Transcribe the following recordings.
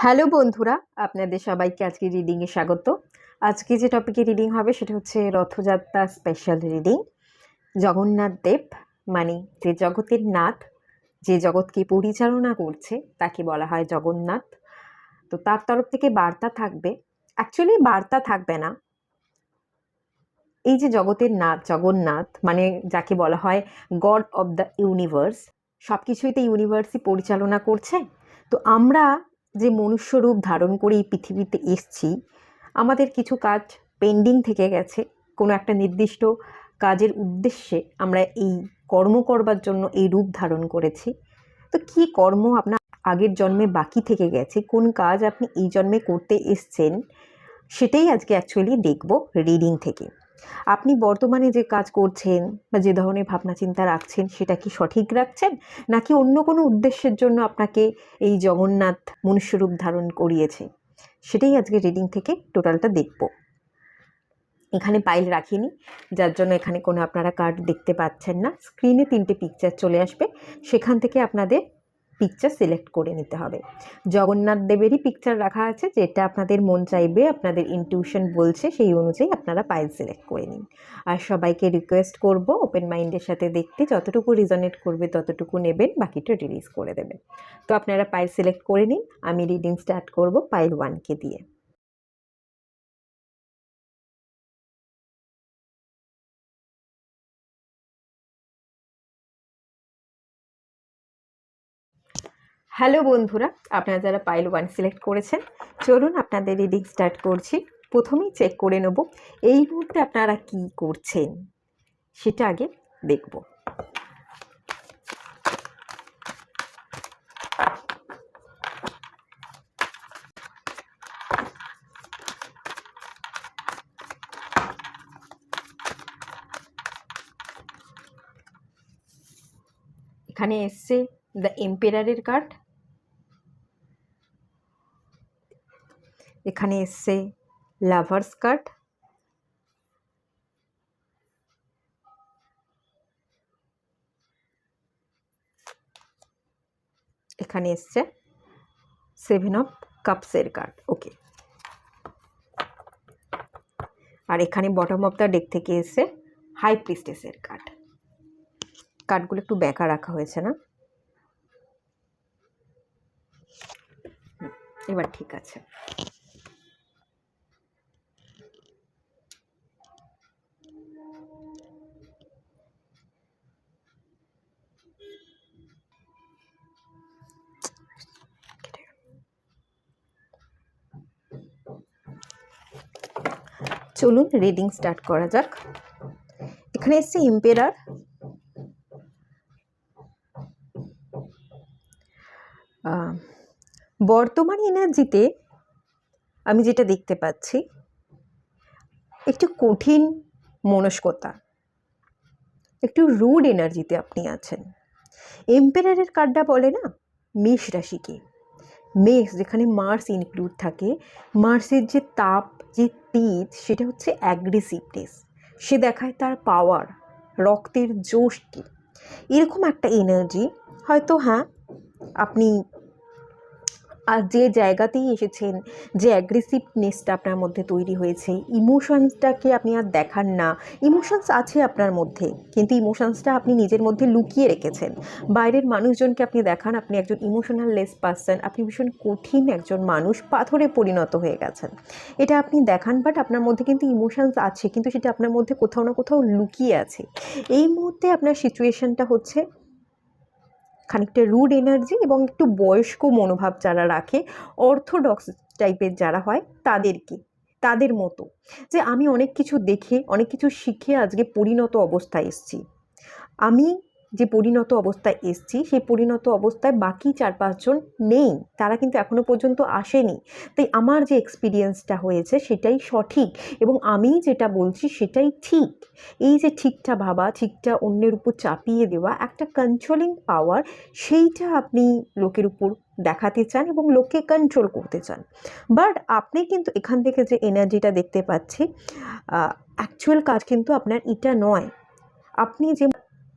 Hello বন্ধুরা, আপনাদের সবাইকে আজকে রিডিংয়ে স্বাগত। আজকে যে টপিকে রিডিং হবে সেটা হচ্ছে রথযাত্রা স্পেশাল রিডিং। জগন্নাথ দেব মানে যে জগতের নাথ, যে জগৎকে পরিচালনা করছে তাকে বলা হয় জগন্নাথ। তো তার তরফ থেকে বার্তা থাকবে, অ্যাকচুয়ালি বার্তা থাকবে না। এই যে জগতের নাথ জগন্নাথ মানে যাকে বলা হয় গড অব দ্য ইউনিভার্স, সব কিছুই তো ইউনিভার্সই পরিচালনা করছে। তো আমরা যে মনুষ্য রূপ ধারণ করে এই পৃথিবীতে এসছি, আমাদের কিছু কাজ পেন্ডিং থেকে গেছে। কোনো একটা নির্দিষ্ট কাজের উদ্দেশ্যে আমরা এই কর্ম করবার জন্য এই রূপ ধারণ করেছি। তো কি কর্ম আপনার আগের জন্মে বাকি থেকে গেছে, কোন কাজ আপনি এই জন্মে করতে এসছেন, সেটাই আজকে অ্যাকচুয়ালি দেখব রিডিং থেকে। আপনি বর্তমানে যে কাজ করছেন বা যে ধরনের ভাবনা চিন্তা রাখছেন সেটা কি সঠিক রাখছেন, নাকি অন্য কোনো উদ্দেশ্যের জন্য আপনাকে এই জগন্নাথ মনুষ্যরূপ ধারণ করিয়েছে, সেটাই আজকে রিডিং থেকে টোটালটা দেখব। এখানে পাইল রাখিনি, যার জন্য এখানে কোনো আপনারা কার্ড দেখতে পাচ্ছেন না। স্ক্রিনে 3টে পিকচার চলে আসবে, সেখান থেকে আপনাদের পিকচার সিলেক্ট করে নিতে হবে। জগন্নাথ দেবেরই পিকচার রাখা আছে, যেটা আপনাদের মন চাইবে, আপনাদের ইনটিউশন বলছে সেই অনুযায়ী আপনারা পাইল সিলেক্ট করে নিন। আর সবাইকে রিকোয়েস্ট করব ওপেন মাইন্ডের সাথে দেখতে, যতটুকু রিজনেট করবে ততটুকু নেবেন, বাকিটা রিলিজ করে দেবেন। তো আপনারা পাইল সিলেক্ট করে নিন, আমি রিডিং স্টার্ট করব পাইল 1কে দিয়ে। হ্যালো বন্ধুরা, আপনারা যারা পাইল 1 সিলেক্ট করেছেন, চলুন আপনাদের রিডিং স্টার্ট করছি। প্রথমেই চেক করে নেব এই মুহূর্তে আপনারা কি করছেন, সেটা আগে দেখব। এখানে এসছে দ্য এম্পেরারের কার্ড, এখানে এসছে লাভার্স কার্ড, এখানে এসছে 7 অফ কাপসের কার্ড। ওকে, আর এখানে বটম অফ দ্য ডেক থেকে এসছে হাই প্রিস্টেসের কার্ড। কার্ডগুলো একটু বেঁকা রাখা হয়েছে না? এবার ঠিক আছে। চলুন রিডিং স্টার্ট করা যাক। এখানে এসছে এম্পেরার, বর্তমান এনার্জিতে আমি যেটা দেখতে পাচ্ছি একটু কঠিন মনস্কতা, একটু রুড এনার্জিতে আপনি আছেন। এম্পেরারের কার্ডটা বলে না মেষ রাশিকে, মেষ যেখানে মার্স ইনক্লুড থাকে, মার্সের যে তাপ, যে তেজ, সেটা হচ্ছে অ্যাগ্রেসিভনেস। সে দেখায় তার পাওয়ার, রক্তের জোশকে, এরকম একটা এনার্জি। হয়তো হ্যাঁ, আপনি আর যে জায়গাতেই এসেছেন, যে অ্যাগ্রেসিভনেসটা আপনার মধ্যে তৈরি হয়েছে, ইমোশনসটাকে আপনি আর দেখান না। ইমোশনস আছে আপনার মধ্যে, কিন্তু ইমোশনসটা আপনি নিজের মধ্যে লুকিয়ে রেখেছেন। বাইরের মানুষজনকে আপনি দেখান আপনি একজন ইমোশনাল লেস পারসন, আপনি ভীষণ কঠিন একজন মানুষ, পাথরে পরিণত হয়ে গেছেন, এটা আপনি দেখান। বাট আপনার মধ্যে কিন্তু ইমোশনস আছে, কিন্তু সেটা আপনার মধ্যে কোথাও না কোথাও লুকিয়ে আছে। এই মুহূর্তে আপনার সিচুয়েশনটা হচ্ছে খানিকটা রুড এনার্জি এবং একটু বয়স্ক মনোভাব যারা রাখে, অর্থোডক্স টাইপের যারা হয় তাদেরকে, তাদের মতো যে আমি অনেক কিছু দেখে, অনেক কিছু শিখে আজকে পরিণত অবস্থায় এসেছি। আমি যে পরিণত অবস্থায় এসেছি সেই পরিণত অবস্থায় বাকি 4-5 জন নেই, তারা কিন্তু এখনো পর্যন্ত আসেনি। তাই আমার যে এক্সপিরিয়েন্সটা হয়েছে সেটাই সঠিক, এবং আমি যেটা বলছি সেটাই ঠিক। এই যে ঠিকটা ভাবা, ঠিকটা অন্যের উপর চাপিয়ে দেওয়া, একটা কন্ট্রোলিং পাওয়ার, সেইটা আপনি লোকের উপর দেখাতে চান এবং লোককে কন্ট্রোল করতে চান। বাট আপনি কিন্তু এখান থেকে যে এনার্জিটা দেখতে পাচ্ছি, অ্যাকচুয়াল কাজ কিন্তু আপনার এটা নয়। আপনি যে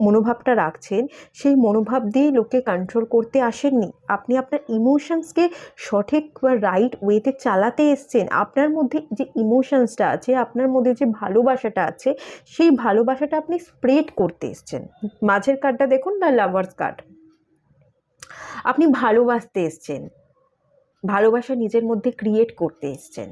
মনোভাবটা রাখছেন, সেই মনোভাব দিয়ে লোককে কন্ট্রোল করতে আসেননি। আপনি আপনার ইমোশনসকে সঠিক বা রাইট ওয়েতে চালাতে এসছেন। আপনার মধ্যে যে ইমোশনসটা আছে, আপনার মধ্যে যে ভালোবাসাটা আছে, সেই ভালোবাসাটা আপনি স্প্রেড করতে এসছেন। মাঝের কার্ডটা দেখুন, দ্য লাভার্স কার্ড। আপনি ভালোবাসতে এসছেন, ভালোবাসা নিজের মধ্যে ক্রিয়েট করতে এসছেন।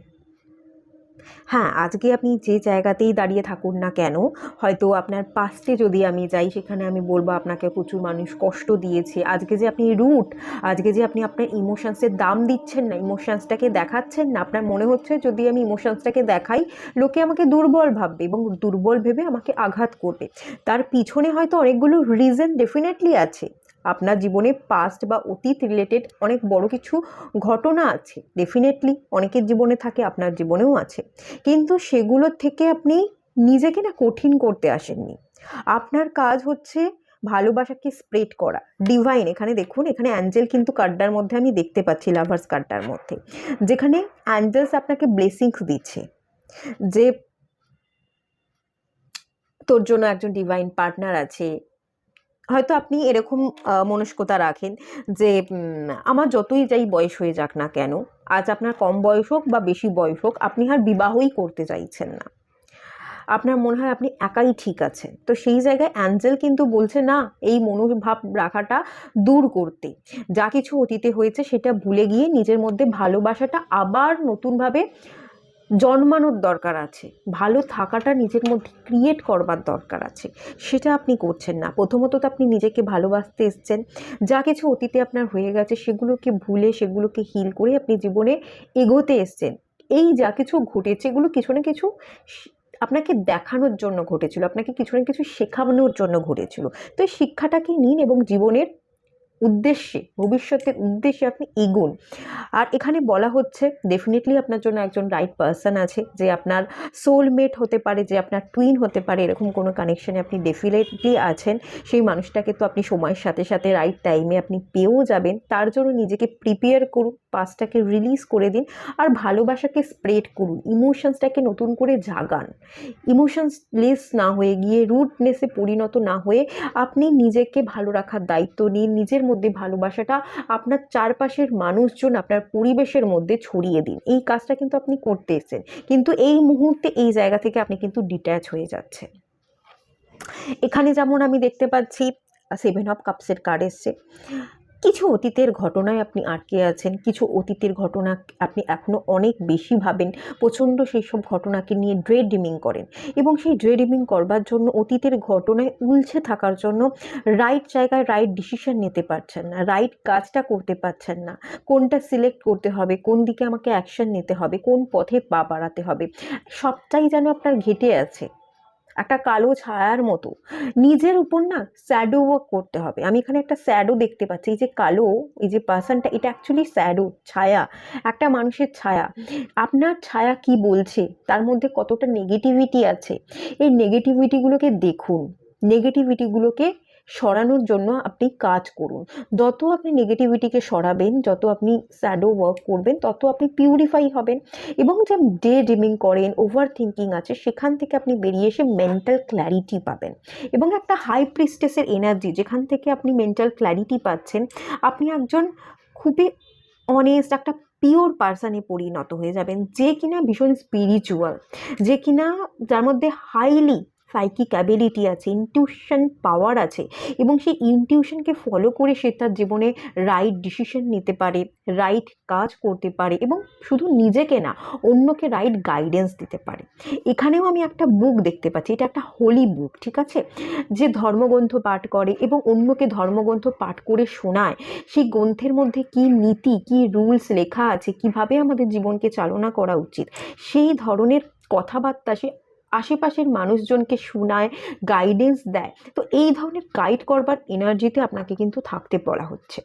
হ্যাঁ, আজকে আপনি যে জায়গাতেই দাঁড়িয়ে থাকুন না কেন, হয়তো আপনার পাস্টে যদি আমি যাই, সেখানে আমি বলবো আপনাকে প্রচুর মানুষ কষ্ট দিয়েছে। আজকে যে আপনি রুট, আজকে যে আপনি আপনার ইমোশনসের দাম দিচ্ছেন না, ইমোশনসটাকে দেখাচ্ছেন না, আপনার মনে হচ্ছে যদি আমি ইমোশনসটাকে দেখাই, লোকে আমাকে দুর্বল ভাববে এবং দুর্বল ভেবে আমাকে আঘাত করবে। তার পিছনে হয়তো অনেকগুলো রিজন ডেফিনেটলি আছে। আপনার জীবনে পাস্ট বা অতীত রিলেটেড অনেক বড় কিছু ঘটনা আছে, ডেফিনেটলি অনেকের জীবনে থাকে, আপনার জীবনেও আছে। কিন্তু সেগুলোর থেকে আপনি নিজেকে না কঠিন করতে আসেননি। আপনার কাজ হচ্ছে ভালোবাসাকে স্প্রেড করা। ডিভাইন, এখানে দেখুন, এখানে অ্যাঞ্জেল কিন্তু কার্ডটার মধ্যে আমি দেখতে পাচ্ছি, লাভার্স কার্ডটার মধ্যে, যেখানে অ্যাঞ্জেলস আপনাকে ব্লেসিংস দিচ্ছে যে তোর জন্য একজন ডিভাইন পার্টনার আছে। হয়তো আপনি এরকম মনস্কতা রাখেন যে আমার যতই যাই বয়স হয়ে যাক না কেন, আজ আপনার কম বয়স হোক বা বেশি বয়স হোক, আপনি আর বিবাহই করতে চাইছেন না। আপনার মনে হয় আপনি একাই ঠিক আছেন। তো সেই জায়গায় অ্যাঞ্জেল কিন্তু বলছে না, এই মনোভাব রাখাটা দূর করতে। যা কিছু অতীতে হয়েছে সেটা ভুলে গিয়ে নিজের মধ্যে ভালোবাসাটা আবার নতুনভাবে জন্মানোর দরকার আছে। ভালো থাকাটা নিজের মধ্যে ক্রিয়েট করবার দরকার আছে, সেটা আপনি করছেন না। প্রথমত তো আপনি নিজেকে ভালোবাসতে এসছেন। যা কিছু অতীতে আপনার হয়ে গেছে সেগুলোকে ভুলে, সেগুলোকে হিল করে আপনি জীবনে এগোতে এসছেন। এই যা কিছু ঘটেছে এগুলো কিছু না কিছু আপনাকে দেখানোর জন্য ঘটেছিল, আপনাকে কিছু না কিছু শেখানোর জন্য ঘটেছিল। তো এই শিক্ষাটাকে নিন এবং জীবনের উদ্দেশ্যে, ভবিষ্যতের উদ্দেশ্যে আপনি এগোন। আর এখানে বলা হচ্ছে ডেফিনেটলি আপনার জন্য একজন রাইট পারসন আছে, যে আপনার সোলমেট হতে পারে, যে আপনার টুইন হতে পারে, এরকম কোনো কানেকশানে আপনি ডেফিনেটলি আছেন। সেই মানুষটাকে তো আপনি সময়ের সাথে সাথে রাইট টাইমে আপনি পেয়েও যাবেন। তার জন্য নিজেকে প্রিপেয়ার করুন, পাস্টটাকে রিলিজ করে দিন, আর ভালোবাসাকে স্প্রেড করুন, ইমোশনসটাকে নতুন করে জাগান। ইমোশনসলেস না হয়ে গিয়ে রুটনেসে পরিণত না হয়ে আপনি নিজেকে ভালো রাখার দায়িত্ব নিন। নিজের মধ্যে ভালোবাসাটা আপনার চারপাশের মানুষজন, আপনার পরিবেশের মধ্যে ছড়িয়ে দিন। এই কাজটা কিন্তু আপনি করতে এসেছেন, কিন্তু এই মুহূর্তে এই জায়গা থেকে আপনি কিন্তু ডিট্যাচ হয়ে যাচ্ছেন। এখানে যেমন আমি দেখতে পাচ্ছি 7 অফ কাপসের কার্ড এসছে। কিছু অতীতের ঘটনায় আপনি আটকে আছেন, কিছু অতীতের ঘটনা আপনি এখনও অনেক বেশি ভাবেন, প্রচণ্ড সেই সব ঘটনাকে নিয়ে ড্রেডিমিং করেন, এবং সেই ড্রেডিমিং করবার জন্য, অতীতের ঘটনায় উলঝে থাকার জন্য রাইট জায়গায় রাইট ডিসিশন নিতে পারছেন না, রাইট কাজটা করতে পারছেন না। কোনটা সিলেক্ট করতে হবে, কোন দিকে আমাকে অ্যাকশন নিতে হবে, কোন পথে পা বাড়াতে হবে, সবটাই যেন আপনার ঘেটে আছে একটা কালো ছায়ার মতো। নিজের উপর না শ্যাডো ওয়ার্ক করতে হবে। আমি এখানে একটা শ্যাডো দেখতে পাচ্ছি, এই যে কালো, এই যে পার্সনটা, এটা অ্যাকচুয়ালি শ্যাডো, ছায়া, একটা মানুষের ছায়া। আপনার ছায়া কি বলছে, তার মধ্যে কতটা নেগেটিভিটি আছে, এই নেগেটিভিটিগুলোকে দেখুন, নেগেটিভিটিগুলোকে সরানোর জন্য আপনি কাজ করুন। যত আপনি নেগেটিভিটিকে সরাবেন, যত আপনি শ্যাডো ওয়ার্ক করবেন, তত আপনি পিউরিফাই হবেন, এবং যে ডে ড্রিমিং করেন, ওভার থিঙ্কিং আছে, সেখান থেকে আপনি বেরিয়ে এসে মেন্টাল ক্ল্যারিটি পাবেন, এবং একটা হাই প্রিস্টেসের এনার্জি, যেখান থেকে আপনি মেন্টাল ক্ল্যারিটি পাচ্ছেন, আপনি একজন খুবই অনেস্ট, একটা পিওর পার্সনে পরিণত হয়ে যাবেন, যে কিনা ভীষণ স্পিরিচুয়াল, যে কিনা যার মধ্যে হাইলি সাইকিক অ্যাবিলিটি আছে, ইনটিউশন পাওয়ার আছে, এবং সেই ইনটিউশনকে ফলো করে সে তার জীবনে রাইট ডিসিশন নিতে পারে, রাইট কাজ করতে পারে, এবং শুধু নিজেকে না, অন্যকে রাইট গাইডেন্স দিতে পারে। এখানেও আমি একটা বুক দেখতে পাচ্ছি, এটা একটা হোলি বুক, ঠিক আছে, যে ধর্মগ্রন্থ পাঠ করে এবং অন্যকে ধর্মগ্রন্থ পাঠ করে শোনায়। সেই গ্রন্থের মধ্যে কি নীতি, কি রুলস লেখা আছে, কিভাবে আমাদের জীবনকে চালনা করা উচিত, সেই ধরনের কথাবার্তা সে আশেপাশের মানুষজনকে শোনায়, গাইডেন্স দেয়। তো এই ধরনের গাইড করবার এনার্জিতে আপনাকে কিন্তু থাকতে বলা হচ্ছে।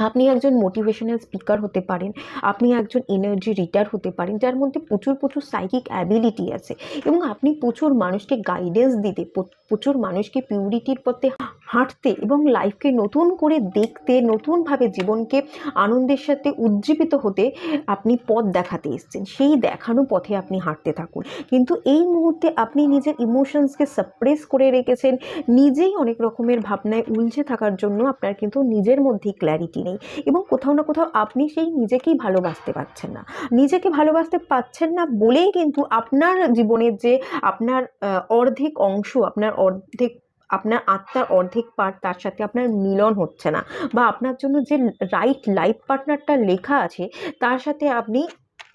আপনি একজন মোটিভেশনাল স্পিকার হতে পারেন, আপনি একজন এনার্জি রিডার হতে পারেন যার মধ্যে প্রচুর প্রচুর সাইকিক অ্যাবিলিটি আছে, এবং আপনি প্রচুর মানুষকে গাইডেন্স দিতে, প্রচুর মানুষকে পিউরিটির পথে হাঁটতে এবং লাইফকে নতুন করে দেখতে, নতুনভাবে জীবনকে আনন্দের সাথে উজ্জীবিত হতে আপনি পথ দেখাতে এসেছেন। সেই দেখানো পথে আপনি হাঁটতে থাকুন। কিন্তু এই মুহূর্তে আপনি নিজের ইমোশনসকে সাপ্রেস করে রেখেছেন, নিজেই অনেক রকমের ভাবনায় উলঝে থাকার জন্য আপনার কিন্তু নিজের মধ্যেই ক্ল্যারিটি নেই, এবং কোথাও না কোথাও আপনি সেই নিজেকেই ভালোবাসতে পারছেন না। নিজেকে ভালোবাসতে পারছেন না বলেই কিন্তু আপনার জীবনের যে আপনার অর্ধেক অংশ, আপনার আত্মার অর্ধেক পার্ট, তার সাথে আপনার মিলন হচ্ছে না, বা আপনার জন্য যে রাইট লাইফ পার্টনারটা লেখা আছে তার সাথে আপনি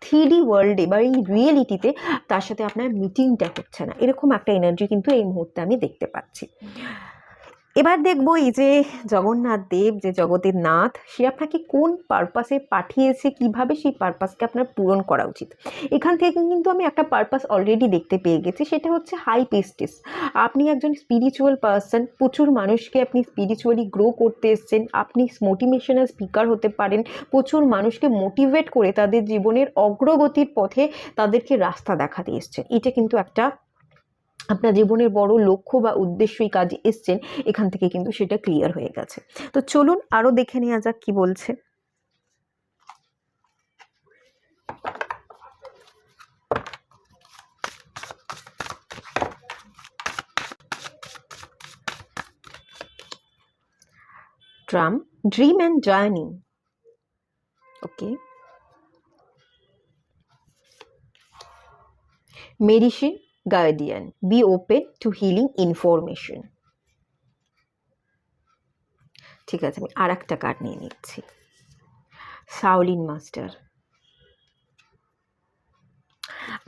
3D ওয়ার্ল্ডে বা এই রিয়েলিটিতে তার সাথে আপনার মিটিংটা হচ্ছে না। এরকম একটা এনার্জি কিন্তু এই মুহূর্তে আমি দেখতে পাচ্ছি। এবার দেখবো এই যে জগন্নাথ দেব, যে জগতের নাথ, সে আপনাকে কোন পারপাসে পাঠিয়েছে, কিভাবে সেই পারপাসকে আপনার পূরণ করা উচিত। এখান থেকে কিন্তু আমি একটা পারপাস অলরেডি দেখতে পেয়ে গেছি, সেটা হচ্ছে হাই প্রিস্টেস। আপনি একজন স্পিরিচুয়াল পার্সন, প্রচুর মানুষকে আপনি স্পিরিচুয়ালি গ্রো করতে এসেছেন, আপনি মোটিভেশনাল স্পিকার হতে পারেন, প্রচুর মানুষকে মোটিভেট করে তাদের জীবনের অগ্রগতির পথে তাদেরকে রাস্তা দেখাতে এসেছেন। এটা কিন্তু একটা আপনার জীবনের বড় লক্ষ্য বা উদ্দেশ্যই কাজে এসছেন, এখান থেকে কিন্তু সেটা ক্লিয়ার হয়ে গেছে। তো চলুন আরও দেখে নেওয়া যাক কি বলছে। Dream and journey. Okay, medicine guardian, be open to healing information. ঠিক আছে, আমি আর একটা কার্ড নিয়ে নিচ্ছি, শাওলিন মাস্টার।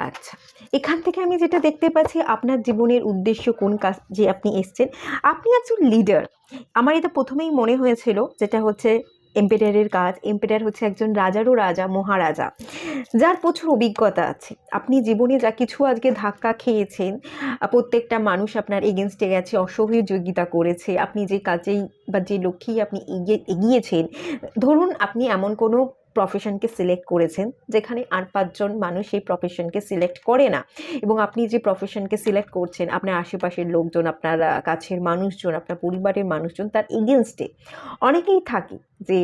আচ্ছা, এখান থেকে আমি যেটা দেখতে পাচ্ছি, আপনার জীবনের উদ্দেশ্য কোন কাজ যে আপনি এসছেন, আপনি একজন লিডার। আমার এটা প্রথমেই মনে হয়েছিল, যেটা হচ্ছে এম্পেরারের কাজ। এম্পেরার হচ্ছে একজন রাজারও রাজা, মহারাজা, যার প্রচুর অভিজ্ঞতা আছে। আপনি জীবনে যা কিছু আজকে ধাক্কা খেয়েছেন, প্রত্যেকটা মানুষ আপনার এগেনস্টে গেছে, অসহযোগিতা করেছে, আপনি যে কাজেই বা যে লক্ষ্যেই আপনি এগিয়েছেন, ধরুন আপনি এমন কোনো প্রফেশনকে সিলেক্ট করেছেন যেখানে আর 5 জন মানুষ সেই প্রফেশনকে সিলেক্ট করে না, এবং আপনি যে প্রফেশনকে সিলেক্ট করছেন, আপনার আশেপাশের লোকজন, আপনার কাছের মানুষজন, আপনার পরিবারের মানুষজন তার এগেনস্টে অনেকেই থাকে যে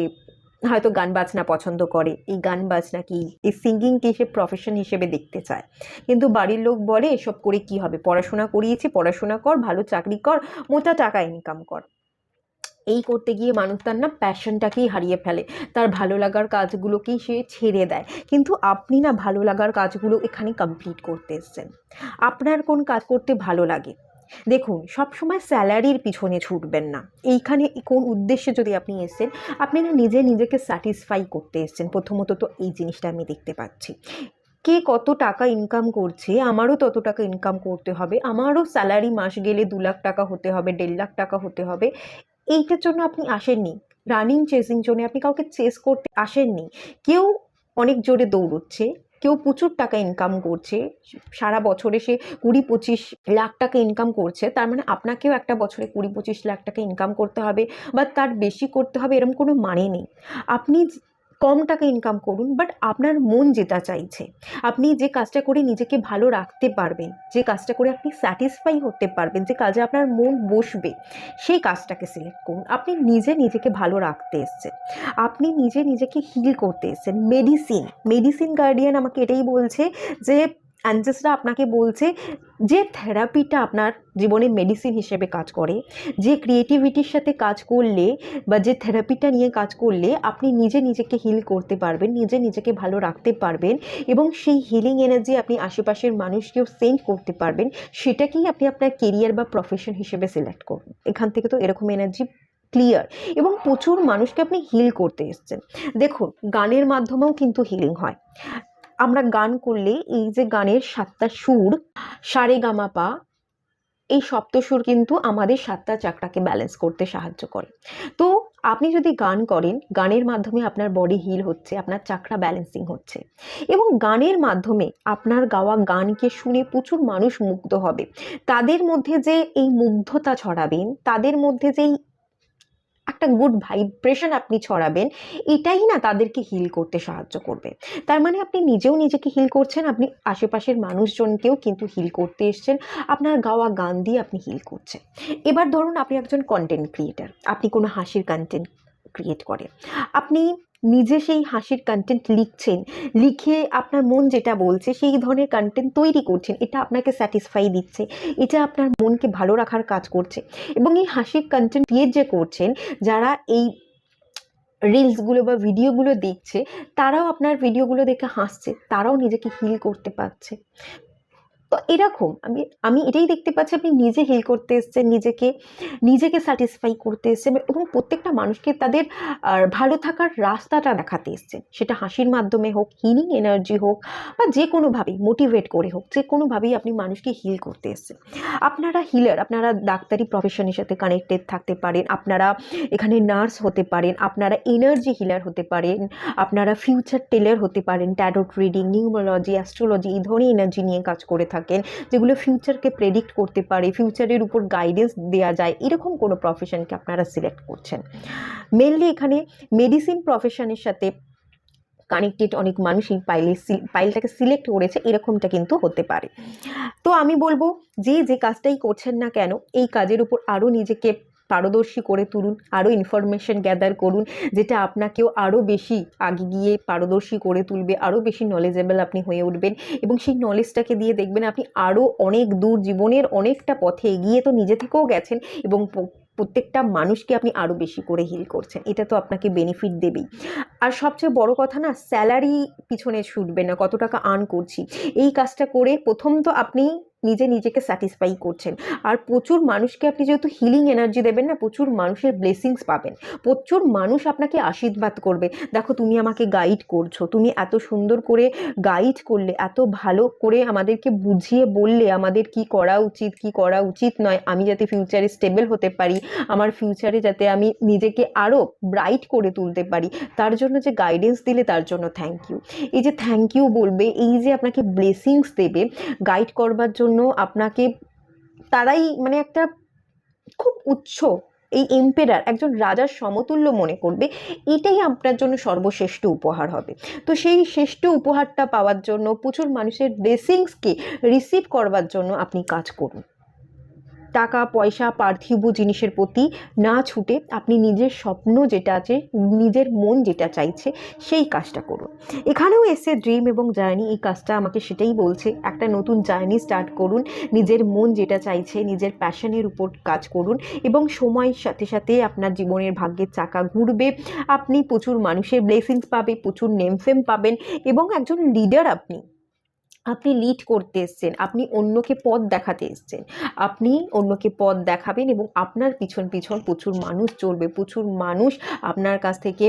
হয়তো গান বাজনা পছন্দ করে, এই গান বাজনা কি, এই সিঙ্গিংকে সে প্রফেশন হিসেবে দেখতে চায়। কিন্তু বাড়ির লোক বলে এসব করে কি হবে, পড়াশোনা করিয়েছি, পড়াশোনা কর, ভালো চাকরি কর, মোটা টাকা ইনকাম কর। এই করতে গিয়ে মানুষ তার না প্যাশনটাকেই হারিয়ে ফেলে, তার ভালো লাগার কাজগুলোকেই সে ছেড়ে দেয়। কিন্তু আপনি না ভালো লাগার কাজগুলো এখানে কমপ্লিট করতে এসেছেন। আপনার কোন কাজ করতে ভালো লাগে, দেখুন সবসময় স্যালারির পিছনে ছুটবেন না। এইখানে কোন উদ্দেশ্যে যদি আপনি এসেছেন, আপনি না নিজেকে স্যাটিসফাই করতে এসেছেন। প্রথমত তো এই জিনিসটা আমি দেখতে পাচ্ছি, কে কত টাকা ইনকাম করছে, আমারও তত টাকা ইনকাম করতে হবে, আমারও স্যালারি মাস গেলে 2 লাখ টাকা হতে হবে, 1.5 লাখ টাকা হতে হবে। এইটার জন্য আপনি আসেননি, রানিং চেসিং জন্য আপনি কাউকে চেস করতে আসেননি। কেউ অনেক জোরে দৌড়চ্ছে, কেউ প্রচুর টাকা ইনকাম করছে, সারা বছরে সে 20-25 লাখ টাকা ইনকাম করছে, তার মানে আপনাকেও একটা বছরে 20-25 লাখ টাকা ইনকাম করতে হবে বা তার বেশি করতে হবে, এরকম কোনো মানে নেই। আপনি কম টাকা ইনকাম করুন, বাট আপনার মন যেটা চাইছে, আপনি যে কাজটা করে নিজেকে ভালো রাখতে পারবেন, যে কাজটা করে আপনি স্যাটিসফাই হতে পারবেন, যে কাজে আপনার মন বসবে, সেই কাজটাকে সিলেক্ট করুন। আপনি নিজেকে ভালো রাখতে এসেছেন, আপনি নিজেকে হিল করতে এসেছেন। মেডিসিন গার্ডিয়ান আমাকে এটাই বলছে যে অ্যাঞ্জেলসরা আপনাকে বলছে যে থেরাপিটা আপনার জীবনে মেডিসিন হিসেবে কাজ করে, যে ক্রিয়েটিভিটির সাথে কাজ করলে বা যে থেরাপিটা নিয়ে কাজ করলে আপনি নিজেকে হিল করতে পারবেন, নিজেকে ভালো রাখতে পারবেন, এবং সেই হিলিং এনার্জি আপনি আশেপাশের মানুষকেও সেন্ড করতে পারবেন, সেটাকেই আপনি আপনার কেরিয়ার বা প্রফেশন হিসেবে সিলেক্ট করুন। এখান থেকে তো এরকম এনার্জি ক্লিয়ার, এবং প্রচুর মানুষকে আপনি হিল করতে এসেছেন। দেখুন গানের মাধ্যমেও কিন্তু হিলিং হয়। আমরা গান করলে এই যে গানের 7টা সুর, সারেগামাপা, এই সপ্তসুর কিন্তু আমাদের 7টা চাকরাকে ব্যালেন্স করতে সাহায্য করে। তো আপনি যদি গান করেন, গানের মাধ্যমে আপনার বডি হিল হচ্ছে, আপনার চাকরা ব্যালেন্সিং হচ্ছে, এবং গানের মাধ্যমে আপনার গাওয়া গানকে শুনে প্রচুর মানুষ মুগ্ধ হবে। তাদের মধ্যে যে এই মুগ্ধতা ছড়াবেন, তাদের মধ্যে যেই একটা গুড ভাইব্রেশন আপনি ছড়াবেন, এটাই না তাদেরকে হিল করতে সাহায্য করবে। তার মানে আপনি নিজেও নিজেকে হিল করছেন, আপনি আশেপাশের মানুষজনকেও কিন্তু হিল করতে এসছেন, আপনার গাওয়া গান দিয়ে আপনি হিল করছেন। এবার ধরুন আপনি একজন কন্টেন্ট ক্রিয়েটার, আপনি কোনো হাসির কন্টেন্ট ক্রিয়েট করেন, আপনি নিজে সেই হাসির কন্টেন্ট লিখছেন, লিখে আপনার মন যেটা বলছে সেই ধরনের কন্টেন্ট তৈরি করছেন, এটা আপনাকে স্যাটিসফাই দিচ্ছে, এটা আপনার মনকে ভালো রাখার কাজ করছে। এবং এই হাসির কন্টেন্ট ক্রিয়েট যে করছেন, যারা এই রিলসগুলো বা ভিডিওগুলো দেখছে, তারাও আপনার ভিডিওগুলো দেখে হাসছে, তারাও নিজেকে হিল করতে পারছে। তো এরকম আমি এটাই দেখতে পাচ্ছি, আপনি নিজে হিল করতে এসছেন, নিজেকে স্যাটিসফাই করতে এসছেন, এবং প্রত্যেকটা মানুষকে তাদের ভালো থাকার রাস্তাটা দেখাতে এসছেন, সেটা হাসির মাধ্যমে হোক, হিলিং এনার্জি হোক, বা যে কোনোভাবেই মোটিভেট করে হোক, যে কোনোভাবেই আপনি মানুষকে হিল করতে এসছেন। আপনারা হিলার, আপনারা ডাক্তারি প্রফেশনের সাথে কানেক্টেড থাকতে পারেন, আপনারা এখানে নার্স হতে পারেন, আপনারা এনার্জি হিলার হতে পারেন, আপনারা ফিউচার টেলার হতে পারেন, ট্যারোট রিডিং, নিউমোলজি, অ্যাস্ট্রোলজি, এই ধরনের এনার্জি নিয়ে কাজ করে থাকেন, যেগুলো ফিউচারকে প্রেডিক্ট করতে পারে, ফিউচারের উপর গাইডেন্স দেওয়া যায়, এরকম কোনো প্রফেশনকে আপনারা সিলেক্ট করছেন। মেনলি এখানে মেডিসিন প্রফেশনের সাথে কানেক্টেড অনেক মানুষই পাইলটাকে সিলেক্ট করেছে, এরকমটা কিন্তু হতে পারে। তো আমি বলবো যে কাজটাই করছেন না কেন, এই কাজের উপর আরও নিজেকে পারদর্শী করে তুলুন, আরও ইনফরমেশন গ্যাদার করুন, যেটা আপনাকেও আরও বেশি আগে গিয়ে পারদর্শী করে তুলবে, আরও বেশি নলেজেবল আপনি হয়ে উঠবেন, এবং সেই নলেজটাকে দিয়ে দেখবেন আপনি আরও অনেক দূর, জীবনের অনেকটা পথে এগিয়ে তো নিজে থেকেও গেছেন, এবং প্রত্যেকটা মানুষকে আপনি আরও বেশি করে হিল করছেন, এটা তো আপনাকে বেনিফিট দেবেই। আর সবচেয়ে বড় কথা না, স্যালারি পিছনে ছুটবে না, কত টাকা আর্ন করছি, এই কাজটা করে প্রথম তো আপনি নিজেকে স্যাটিসফাই করছেন, আর প্রচুর মানুষকে আপনি যেহেতু হিলিং এনার্জি দেবেন না, প্রচুর মানুষের ব্লেসিংস পাবেন, প্রচুর মানুষ আপনাকে আশীর্বাদ করবে, দেখো তুমি আমাকে গাইড করছো, তুমি এত সুন্দর করে গাইড করলে, এত ভালো করে আমাদেরকে বুঝিয়ে বললে আমাদের কি করা উচিত, কি করা উচিত নয়, আমি যাতে ফিউচারে স্টেবল হতে পারি, আমার ফিউচারে যাতে আমি নিজেকে আরও ব্রাইট করে তুলতে পারি, তার জন্য যে গাইডেন্স দিলে তার জন্য থ্যাংক ইউ। এই যে থ্যাংক ইউ বলবে, এই যে আপনাকে ব্লেসিংস দেবে গাইড করবার জন্য আপনাকে, তারাই মানে একটা খুব উচ্চ, এই এম্পেরার, একজন রাজার সমতুল্য মনে করবে, এটাই আপনার জন্য সর্বশ্রেষ্ঠ উপহার হবে। তো সেই শ্রেষ্ঠ উপহারটা পাওয়ার জন্য, প্রচুর মানুষের ব্লেসিংসকে রিসিভ করবার জন্য আপনি কাজ করুন। টাকা পয়সা পার্থিব জিনিসের প্রতি না ছুটে আপনি নিজের স্বপ্ন যেটা আছে, নিজের মন যেটা চাইছে, সেই কাজটা করুন। এখানেও এসে ড্রিম এবং জার্নি, এই কাজটা আমাকে সেটাই বলছে, একটা নতুন জার্নি স্টার্ট করুন, নিজের মন যেটা চাইছে, নিজের প্যাশনের উপর কাজ করুন, এবং সময়ের সাথে সাথে আপনার জীবনের ভাগ্যের চাকা ঘুরবে, আপনি প্রচুর মানুষের ব্লেসিংস পাবে, প্রচুর নেমফেম পাবেন, এবং একজন লিডার আপনি লিড করতে এসছেন, আপনি অন্যকে পথ দেখাতে এসছেন, আপনি অন্যকে পথ দেখাবেন, এবং আপনার পিছন প্রচুর মানুষ চলবে, প্রচুর মানুষ আপনার কাছ থেকে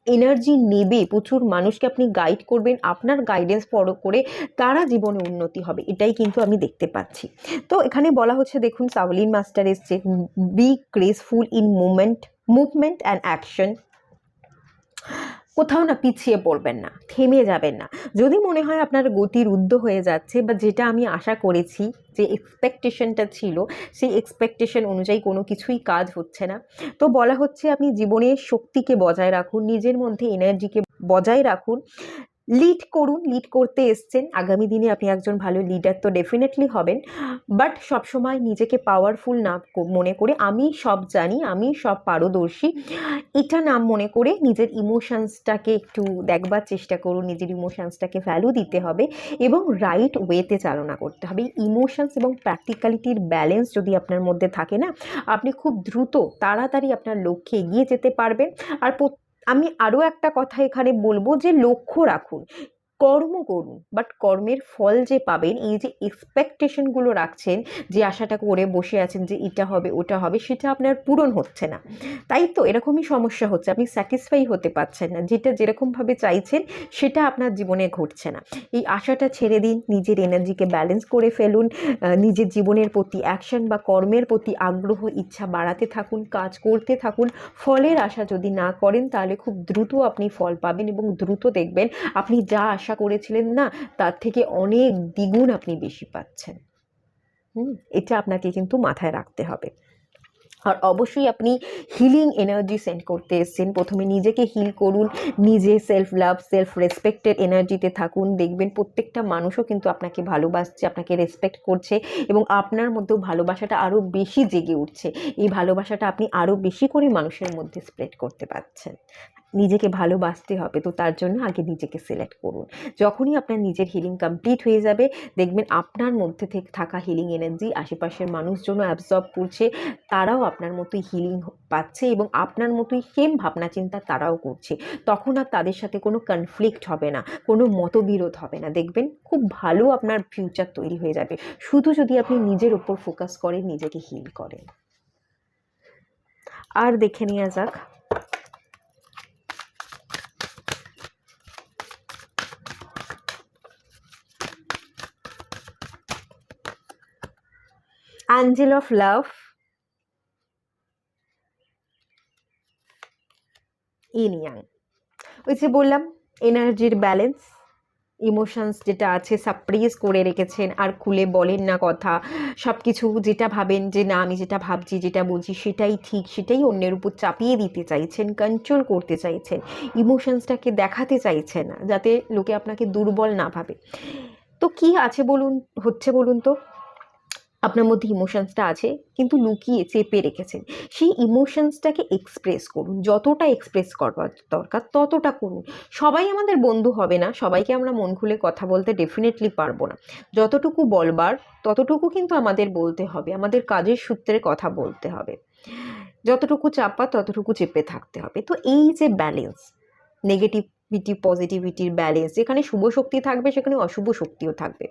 এনার্জি নেবে, প্রচুর মানুষকে আপনি গাইড করবেন, আপনার গাইডেন্স ফলো করে তারা জীবনে উন্নতি হবে, এটাই কিন্তু আমি দেখতে পাচ্ছি। তো এখানে বলা হচ্ছে, দেখুন সাওলিন মাস্টার এসছে, be graceful in movement and action, কোথাও না পিছিয়ে পড়বেন না, থেমে যাবেন না। যদি মনে হয় আপনার গতি রুদ্ধ হয়ে যাচ্ছে, বা যেটা আমি আশা করেছি, যে এক্সপেকটেশনটা ছিল, সেই এক্সপেকটেশন অনুযায়ী কোনো কিছুই কাজ হচ্ছে না, তো বলা হচ্ছে আপনি জীবনের শক্তিকে বজায় রাখুন, নিজের মধ্যে এনার্জিকে বজায় রাখুন, লিড করুন, লিড করতে এসছেন, আগামী দিনে আপনি একজন ভালো লিডার তো ডেফিনেটলি হবেন, বাট সবসময় নিজেকে পাওয়ারফুল না মনে করে, আমি সব জানি, আমি সব পারদর্শী, এটা না মনে করে নিজের ইমোশনসটাকে একটু দেখবার চেষ্টা করুন, নিজের ইমোশনসটাকে ভ্যালু দিতে হবে, এবং রাইট ওয়েতে চালনা করতে হবে। ইমোশনস এবং প্র্যাকটিক্যালিটির ব্যালেন্স যদি আপনার মধ্যে থাকে না, আপনি খুব দ্রুত তাড়াতাড়ি আপনার লক্ষ্যে এগিয়ে যেতে পারবেন। আর আমি আরও একটা কথা এখানে বলবো, যে লক্ষ্য রাখুন, কর্ম করুন, বাট কর্মের ফল যে পাবেন, এই যে এক্সপেকটেশনগুলো রাখছেন, যে আশাটা করে বসে আছেন যে এটা হবে ওটা হবে, সেটা আপনার পূরণ হচ্ছে না, তাই তো এরকমই সমস্যা হচ্ছে, আপনি স্যাটিসফাই হতে পারছেন না, যেটা যেরকমভাবে চাইছেন সেটা আপনার জীবনে ঘটছে না। এই আশাটা ছেড়ে দিন, নিজের এনার্জিকে ব্যালেন্স করে ফেলুন, নিজের জীবনের প্রতি অ্যাকশন বা কর্মের প্রতি আগ্রহ ইচ্ছা বাড়াতে থাকুন, কাজ করতে থাকুন। ফলের আশা যদি না করেন, তাহলে খুব দ্রুত আপনি ফল পাবেন, এবং দ্রুত দেখবেন আপনি যা আশা করেছিলেন না, তার থেকে অনেক দ্বিগুণ আপনি বেশি পাচ্ছেন। এটা আপনাকে কিন্তু মাথায় রাখতে হবে। আর অবশ্যই আপনি হিলিং এনার্জি সেন্ড করতে এসেছেন। প্রথমে নিজেকে হিল করুন, নিজে সেলফ লাভ, সেলফ রেসপেক্টের এনার্জিতে থাকুন। দেখবেন প্রত্যেকটা মানুষও কিন্তু আপনাকে ভালোবাসছে, আপনাকে রেসপেক্ট করছে, এবং আপনার মধ্যেও ভালোবাসাটা আরও বেশি জেগে উঠছে। এই ভালোবাসাটা আপনি আরও বেশি করে মানুষের মধ্যে স্প্রেড করতে পারছেন। নিজেকে ভালোবাসতে হবে, তো তার জন্য আগে নিজেকে সিলেক্ট করুন। যখনই আপনার নিজের হিলিং কমপ্লিট হয়ে যাবে, দেখবেন আপনার মধ্যে থেকে থাকা হিলিং এনার্জি আশেপাশের মানুষজনও অ্যাবজর্ব করছে, তারাও আপনার মতোই হিলিং পাচ্ছে এবং আপনার মতোই সেম ভাবনা চিন্তা তারাও করছে। তখন আর তাদের সাথে কোনো কনফ্লিক্ট হবে না, কোনো মতবিরোধ হবে না। দেখবেন খুব ভালো আপনার ফিউচার তৈরি হয়ে যাবে, শুধু যদি আপনি নিজের ওপর ফোকাস করেন, নিজেকে হিল করেন। আর দেখে নেওয়া যাক Angel of love, in young. ওই যে বললাম এনার্জির ব্যালেন্স, ইমোশনস যেটা আছে সাপ্রেস করে রেখেছেন আর খুলে বলেন না কথা, সব কিছু যেটা ভাবেন যে না আমি যেটা ভাবছি যেটা বলছি সেটাই ঠিক, সেটাই অন্যের উপর চাপিয়ে দিতে চাইছেন, কন্ট্রোল করতে চাইছেন, ইমোশনসটাকে দেখাতে চাইছেন না যাতে লোকে আপনাকে দুর্বল না ভাবে। তো কি আছে বলুন, হচ্ছে বলুন তো, আপনার মধ্যে ইমোশনসটা আছে কিন্তু লুকিয়ে চেপে রেখেছেন। সেই ইমোশনসটাকে এক্সপ্রেস করুন, যতটা এক্সপ্রেস করবার দরকার ততটা করুন। সবাই আমাদের বন্ধু হবে না, সবাইকে আমরা মন খুলে কথা বলতে ডেফিনেটলি পারবো না। যতটুকু বলবার ততটুকু কিন্তু আমাদের বলতে হবে, আমাদের কাজের সূত্রে কথা বলতে হবে। যতটুকু চাপা ততটুকু চেপে থাকতে হবে। তো এই যে ব্যালেন্স, নেগেটিভিটি পজিটিভিটির ব্যালেন্স, যেখানে শুভ শক্তি থাকবে সেখানে অশুভ শক্তিও থাকবে।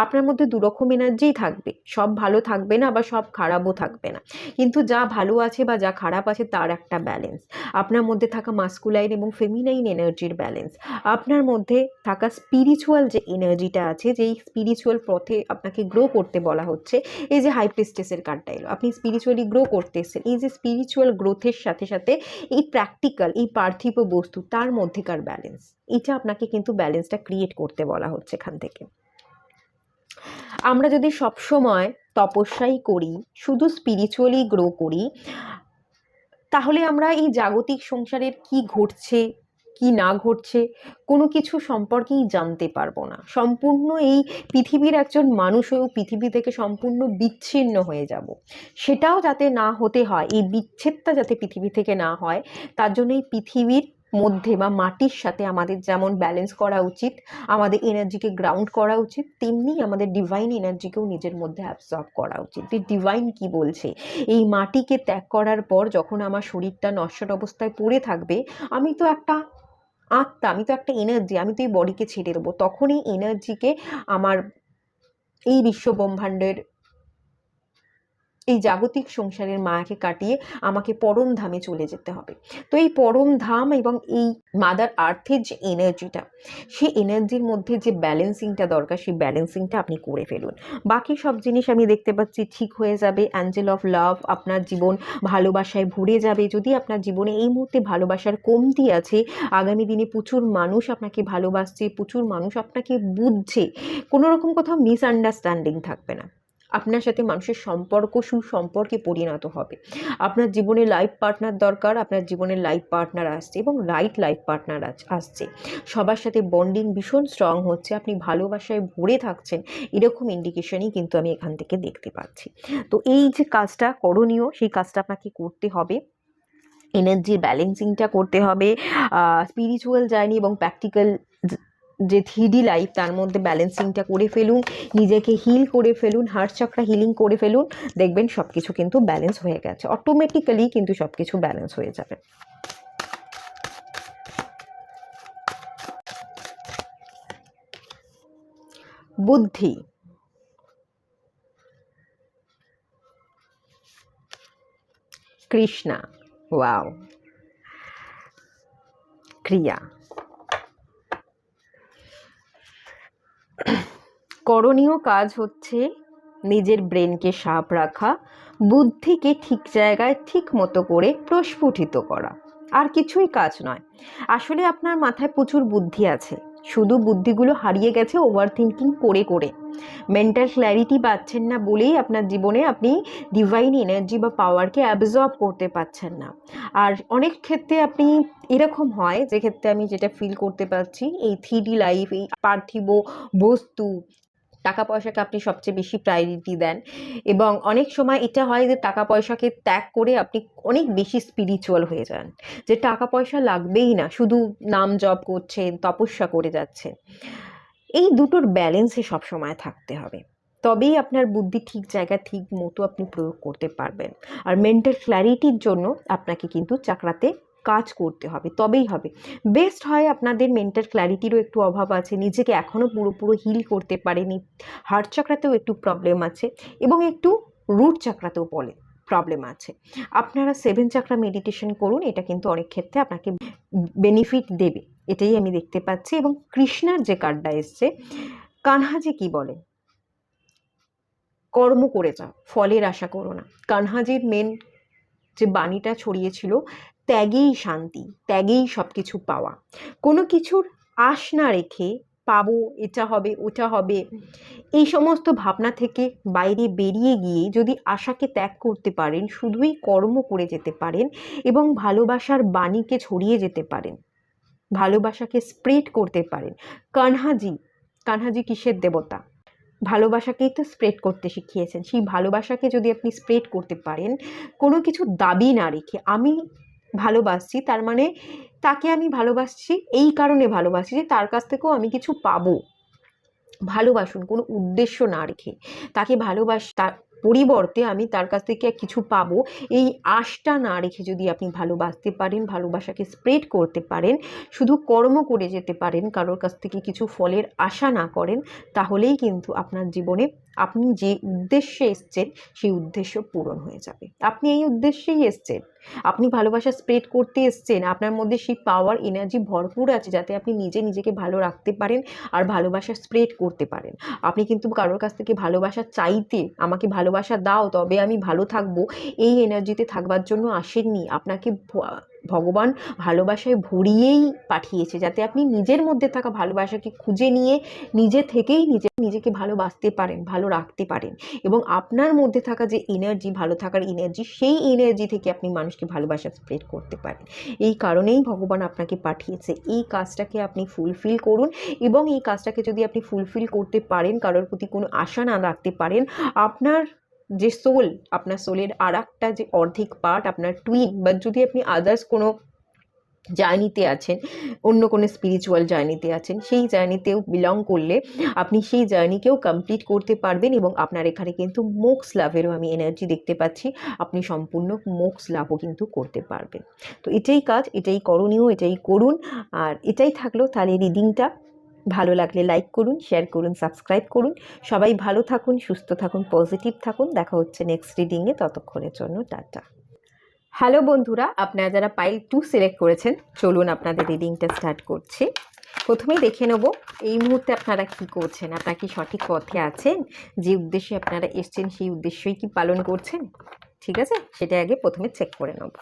আপনার মধ্যে দুরকম এনার্জিই থাকবে, সব ভালো থাকবে না বা সব খারাপও থাকবে না, কিন্তু যা ভালো আছে বা যা খারাপ আছে তার একটা ব্যালেন্স। আপনার মধ্যে থাকা মাস্কুলাইন এবং ফেমিনাইন এনার্জির ব্যালেন্স, আপনার মধ্যে থাকা স্পিরিচুয়াল যে এনার্জিটা আছে, যেই স্পিরিচুয়াল পথে আপনাকে গ্রো করতে বলা হচ্ছে। এই যে হাই প্রিস্টেসের কার্ডটা এলো, আপনি স্পিরিচুয়ালি গ্রো করতে এসেছেন, এই যে স্পিরিচুয়াল গ্রোথের সাথে সাথে এই প্র্যাকটিক্যাল, এই পার্থিব বস্তু, তার মধ্যেকার ব্যালেন্স, এটা আপনাকে কিন্তু ব্যালেন্সটা ক্রিয়েট করতে বলা হচ্ছে এখান থেকে। আমরা যদি সবসময় তপস্যাই করি, শুধু স্পিরিচুয়ালি গ্রো করি, তাহলে আমরা এই জাগতিক সংসারের কি ঘটছে কি না ঘটছে কোনো কিছু সম্পর্কেই জানতে পারবো না। সম্পূর্ণ এই পৃথিবীর একজন মানুষ হয়েও পৃথিবী থেকে সম্পূর্ণ বিচ্ছিন্ন হয়ে যাব। সেটাও যাতে না হতে হয়, এই বিচ্ছেদটা যাতে পৃথিবী থেকে না হয়, তার জন্য এই পৃথিবীর মধ্যে বা মাটির সাথে আমাদের যেমন ব্যালেন্স করা উচিত, আমাদের এনার্জিকে গ্রাউন্ড করা উচিত, তেমনি আমাদের ডিভাইন এনার্জিকেও নিজের মধ্যে অ্যাবসর্ব করা উচিত। ডিভাইন কি বলছে, এই মাটিকে ত্যাগ করার পর যখন আমার শরীরটা নশ্বর অবস্থায় পড়ে থাকবে, আমি তো একটা আত্মা, আমি তো একটা এনার্জি, আমি তো এই বডিকে ছেড়ে দেবো, তখন এই এনার্জিকে আমার এই বিশ্ব ব্রহ্মাণ্ডের এই জাগতিক সংসারের মায়াকে কাটিয়ে আমাকে পরম ধামে চলে যেতে হবে। তো এই পরম ধাম এবং এই মাদার আর্থের যে এনার্জিটা, সেই এনার্জির মধ্যে যে ব্যালেন্সিংটা দরকার, সেই ব্যালেন্সিংটা আপনি করে ফেলুন। বাকি সব জিনিস আমি দেখতে পাচ্ছি ঠিক হয়ে যাবে। অ্যাঞ্জেল অফ লাভ, আপনার জীবন ভালোবাসায় ভরে যাবে। যদি আপনার জীবনে এই মুহূর্তে ভালোবাসার কমতি আছে, আগামী দিনে প্রচুর মানুষ আপনাকে ভালোবাসছে, প্রচুর মানুষ আপনাকে বুঝছে, কোনো রকম কোথাও মিসআন্ডারস্ট্যান্ডিং থাকবে না। আপনার সাথে মানুষের সম্পর্ক সুসম্পর্কে পরিণত হবে। আপনার জীবনে লাইফ পার্টনার দরকার, আপনার জীবনে লাইফ পার্টনার আসছে এবং রাইট লাইফ পার্টনার আসছে। সবার সাথে বন্ডিং ভীষণ স্ট্রং হচ্ছে, আপনি ভালোবাসায় ভরে থাকছেন, এরকম ইন্ডিকেশনই কিন্তু আমি এখান থেকে দেখতে পাচ্ছি। তো এই যে কাজটা করণীয়, সেই কাজটা আপনাকে করতে হবে। এনার্জির ব্যালেন্সিংটা করতে হবে, স্পিরিচুয়াল জার্নি এবং প্র্যাকটিক্যাল যে 3D লাইফ, তার মধ্যে ব্যালেন্সিংটা করে ফেলুন, নিজেকে হিল করে ফেলুন, হার্ট চক্রা হিলিং করে ফেলুন। দেখবেন সব কিছু কিন্তু ব্যালেন্স হয়ে গেছে, অটোমেটিক্যালি কিন্তু সব কিছু ব্যালেন্স হয়ে যাবে। বুদ্ধি, কৃষ্ণা, ওয়াও, ক্রিয়া। করণীয় কাজ হচ্ছে নিজের ব্রেনকে শার্প রাখা, বুদ্ধিকে ঠিক জায়গায় ঠিক মতো করে প্রস্ফুটিত করা, আর কিছুই কাজ নয়। আসলে আপনার মাথায় প্রচুর বুদ্ধি আছে, শুধু বুদ্ধিগুলো হারিয়ে গেছে ওভার থিঙ্কিং করে করে। মেন্টাল ক্ল্যারিটি পাচ্ছেন না বলেই আপনার জীবনে আপনি ডিভাইন এনার্জি বা পাওয়ারকে অ্যাবজর্ব করতে পারছেন না। আর অনেক ক্ষেত্রে আপনি এরকম হয়, যে ক্ষেত্রে আমি যেটা ফিল করতে পারছি, এই 3D লাইফ, এই পার্থিব বস্তু, টাকা পয়সাকে আপনি সবচেয়ে বেশি প্রায়োরিটি দেন, এবং অনেক সময় এটা হয় যে টাকা পয়সাকে ত্যাগ করে আপনি অনেক বেশি স্পিরিচুয়াল হয়ে যান, যে টাকা পয়সা লাগবেই না, শুধু নাম জপ করছেন, তপস্যা করে যাচ্ছেন। এই দুটোর ব্যালেন্সে সবসময় থাকতে হবে, তবেই আপনার বুদ্ধি ঠিক জায়গায় ঠিক মতো আপনি প্রয়োগ করতে পারবেন। আর মেন্টাল ক্ল্যারিটির জন্য আপনাকে কিন্তু চাকরাতে কাজ করতে হবে, তবেই হবে। বেস্ট হয় আপনাদের মেন্টাল ক্ল্যারিটিরও একটু অভাব আছে, নিজেকে এখনও পুরোপুরো হিল করতে পারেনি, হার্ট চাকরাতেও একটু প্রবলেম আছে, এবং একটু রুট চাকরাতেও প্রবলেম আছে। আপনারা 7 চাকরা মেডিটেশন করুন, এটা কিন্তু অনেক ক্ষেত্রে আপনাকে বেনিফিট দেবে, এটাই আমি দেখতে পাচ্ছি। এবং কৃষ্ণার যে কার্ডটা এসছে, কানহাজি কি বলে, কর্ম করে যাও, ফলের আশা করো না। কানহাজির মেন যে বাণীটা ছড়িয়েছিল, ত্যাগেই শান্তি, ত্যাগেই সব কিছু পাওয়া। কোনো কিছুর আশ না রেখে পাবো, এটা হবে ওটা হবে, এই সমস্ত ভাবনা থেকে বাইরে বেরিয়ে গিয়ে যদি আশাকে ত্যাগ করতে পারেন, শুধুই কর্ম করে যেতে পারেন এবং ভালোবাসার বাণীকে ছড়িয়ে যেতে পারেন, ভালোবাসাকে স্প্রেড করতে পারেন। কানহাজি কিসের দেবতা? ভালোবাসাকেই তো স্প্রেড করতে শিখিয়েছেন। সেই ভালোবাসাকে যদি আপনি স্প্রেড করতে পারেন, কোনো কিছু দাবি না রেখে, আমি ভালোবাসছি তার মানে তাকে আমি ভালোবাসছি এই কারণে ভালোবাসি যে তার কাছ থেকেও আমি কিছু পাবো। ভালোবাসুন কোনো উদ্দেশ্য না রেখে, তাকে তার পরিবর্তে আমি তার কাছ থেকে কিছু পাবো এই আশটা না রেখে যদি আপনি ভালোবাসতে পারেন, ভালোবাসাকে স্প্রেড করতে পারেন, শুধু কর্ম করে যেতে পারেন, কারোর কাছ থেকে কিছু ফলের আশা না করেন, তাহলেই কিন্তু আপনার জীবনে আপনি যে উদ্দেশ্যে এসছেন সেই উদ্দেশ্য পূরণ হয়ে যাবে। আপনি এই উদ্দেশ্যেই এসছেন, আপনি ভালোবাসা স্প্রেড করতে এসছেন, আপনার মধ্যে সেই পাওয়ার এনার্জি ভরপুর আছে যাতে আপনি নিজেকে ভালো রাখতে পারেন আর ভালোবাসা স্প্রেড করতে পারেন। আপনি কিন্তু কারোর কাছ থেকে ভালোবাসা চাইতে, আমাকে ভালোবাসা দাও তবে আমি ভালো থাকবো, এই এনার্জিতে থাকবার জন্য আসেননি। আপনাকে ভগবান ভালোবাসায় ভরিয়েই পাঠিয়েছে যাতে আপনি নিজের মধ্যে থাকা ভালোবাসাকে খুঁজে নিয়ে নিজে থেকেই নিজেকে ভালোবাসতে পারেন, ভালো রাখতে পারেন, এবং আপনার মধ্যে থাকা যে এনার্জি, ভালো থাকার এনার্জি, সেই এনার্জি থেকে আপনি মানুষকে ভালোবাসা স্প্রেড করতে পারেন। এই কারণেই ভগবান আপনাকে পাঠিয়েছে। এই কাজটাকে আপনি ফুলফিল করুন, এবং এই কাজটাকে যদি আপনি ফুলফিল করতে পারেন, কারোর প্রতি কোনো আশা না রাখতে পারেন, আপনার যে সোল, আপনার সোলের আর একটা যে অর্ধেক পার্ট, আপনার টুইন, বা যদি আপনি আদার্স কোনো জার্নিতে আছেন, অন্য কোনো স্পিরিচুয়াল জার্নিতে আছেন, সেই জার্নিতেও বিলং করলে আপনি সেই জার্নিকেও কমপ্লিট করতে পারবেন, এবং আপনার এখানে কিন্তু মোক্ষ লাভেরও আমি এনার্জি দেখতে পাচ্ছি। আপনি সম্পূর্ণ মোক্ষ লাভও কিন্তু করতে পারবেন। তো এটাই কাজ, এটাই করণীয়, এটাই করুন। আর এটাই থাকলো তাহলে রিডিংটা। ভালো লাগলে লাইক করুন, শেয়ার করুন, সাবস্ক্রাইব করুন। সবাই ভালো থাকুন, সুস্থ থাকুন, পজিটিভ থাকুন। দেখা হচ্ছে নেক্সট রিডিংয়ে, ততক্ষণের জন্য টাটা। হ্যালো বন্ধুরা, আপনারা যারা পাইল 2 সিলেক্ট করেছেন, চলুন আপনাদের রিডিংটা স্টার্ট করছি। প্রথমেই দেখে নেব এই মুহূর্তে আপনারা কি করছেন, আপনারা কি সঠিক পথে আছেন, যে উদ্দেশ্যে আপনারা এসছেন সেই উদ্দেশ্যই কি পালন করছেন। ঠিক আছে, সেটা আগে প্রথমে চেক করে নেব।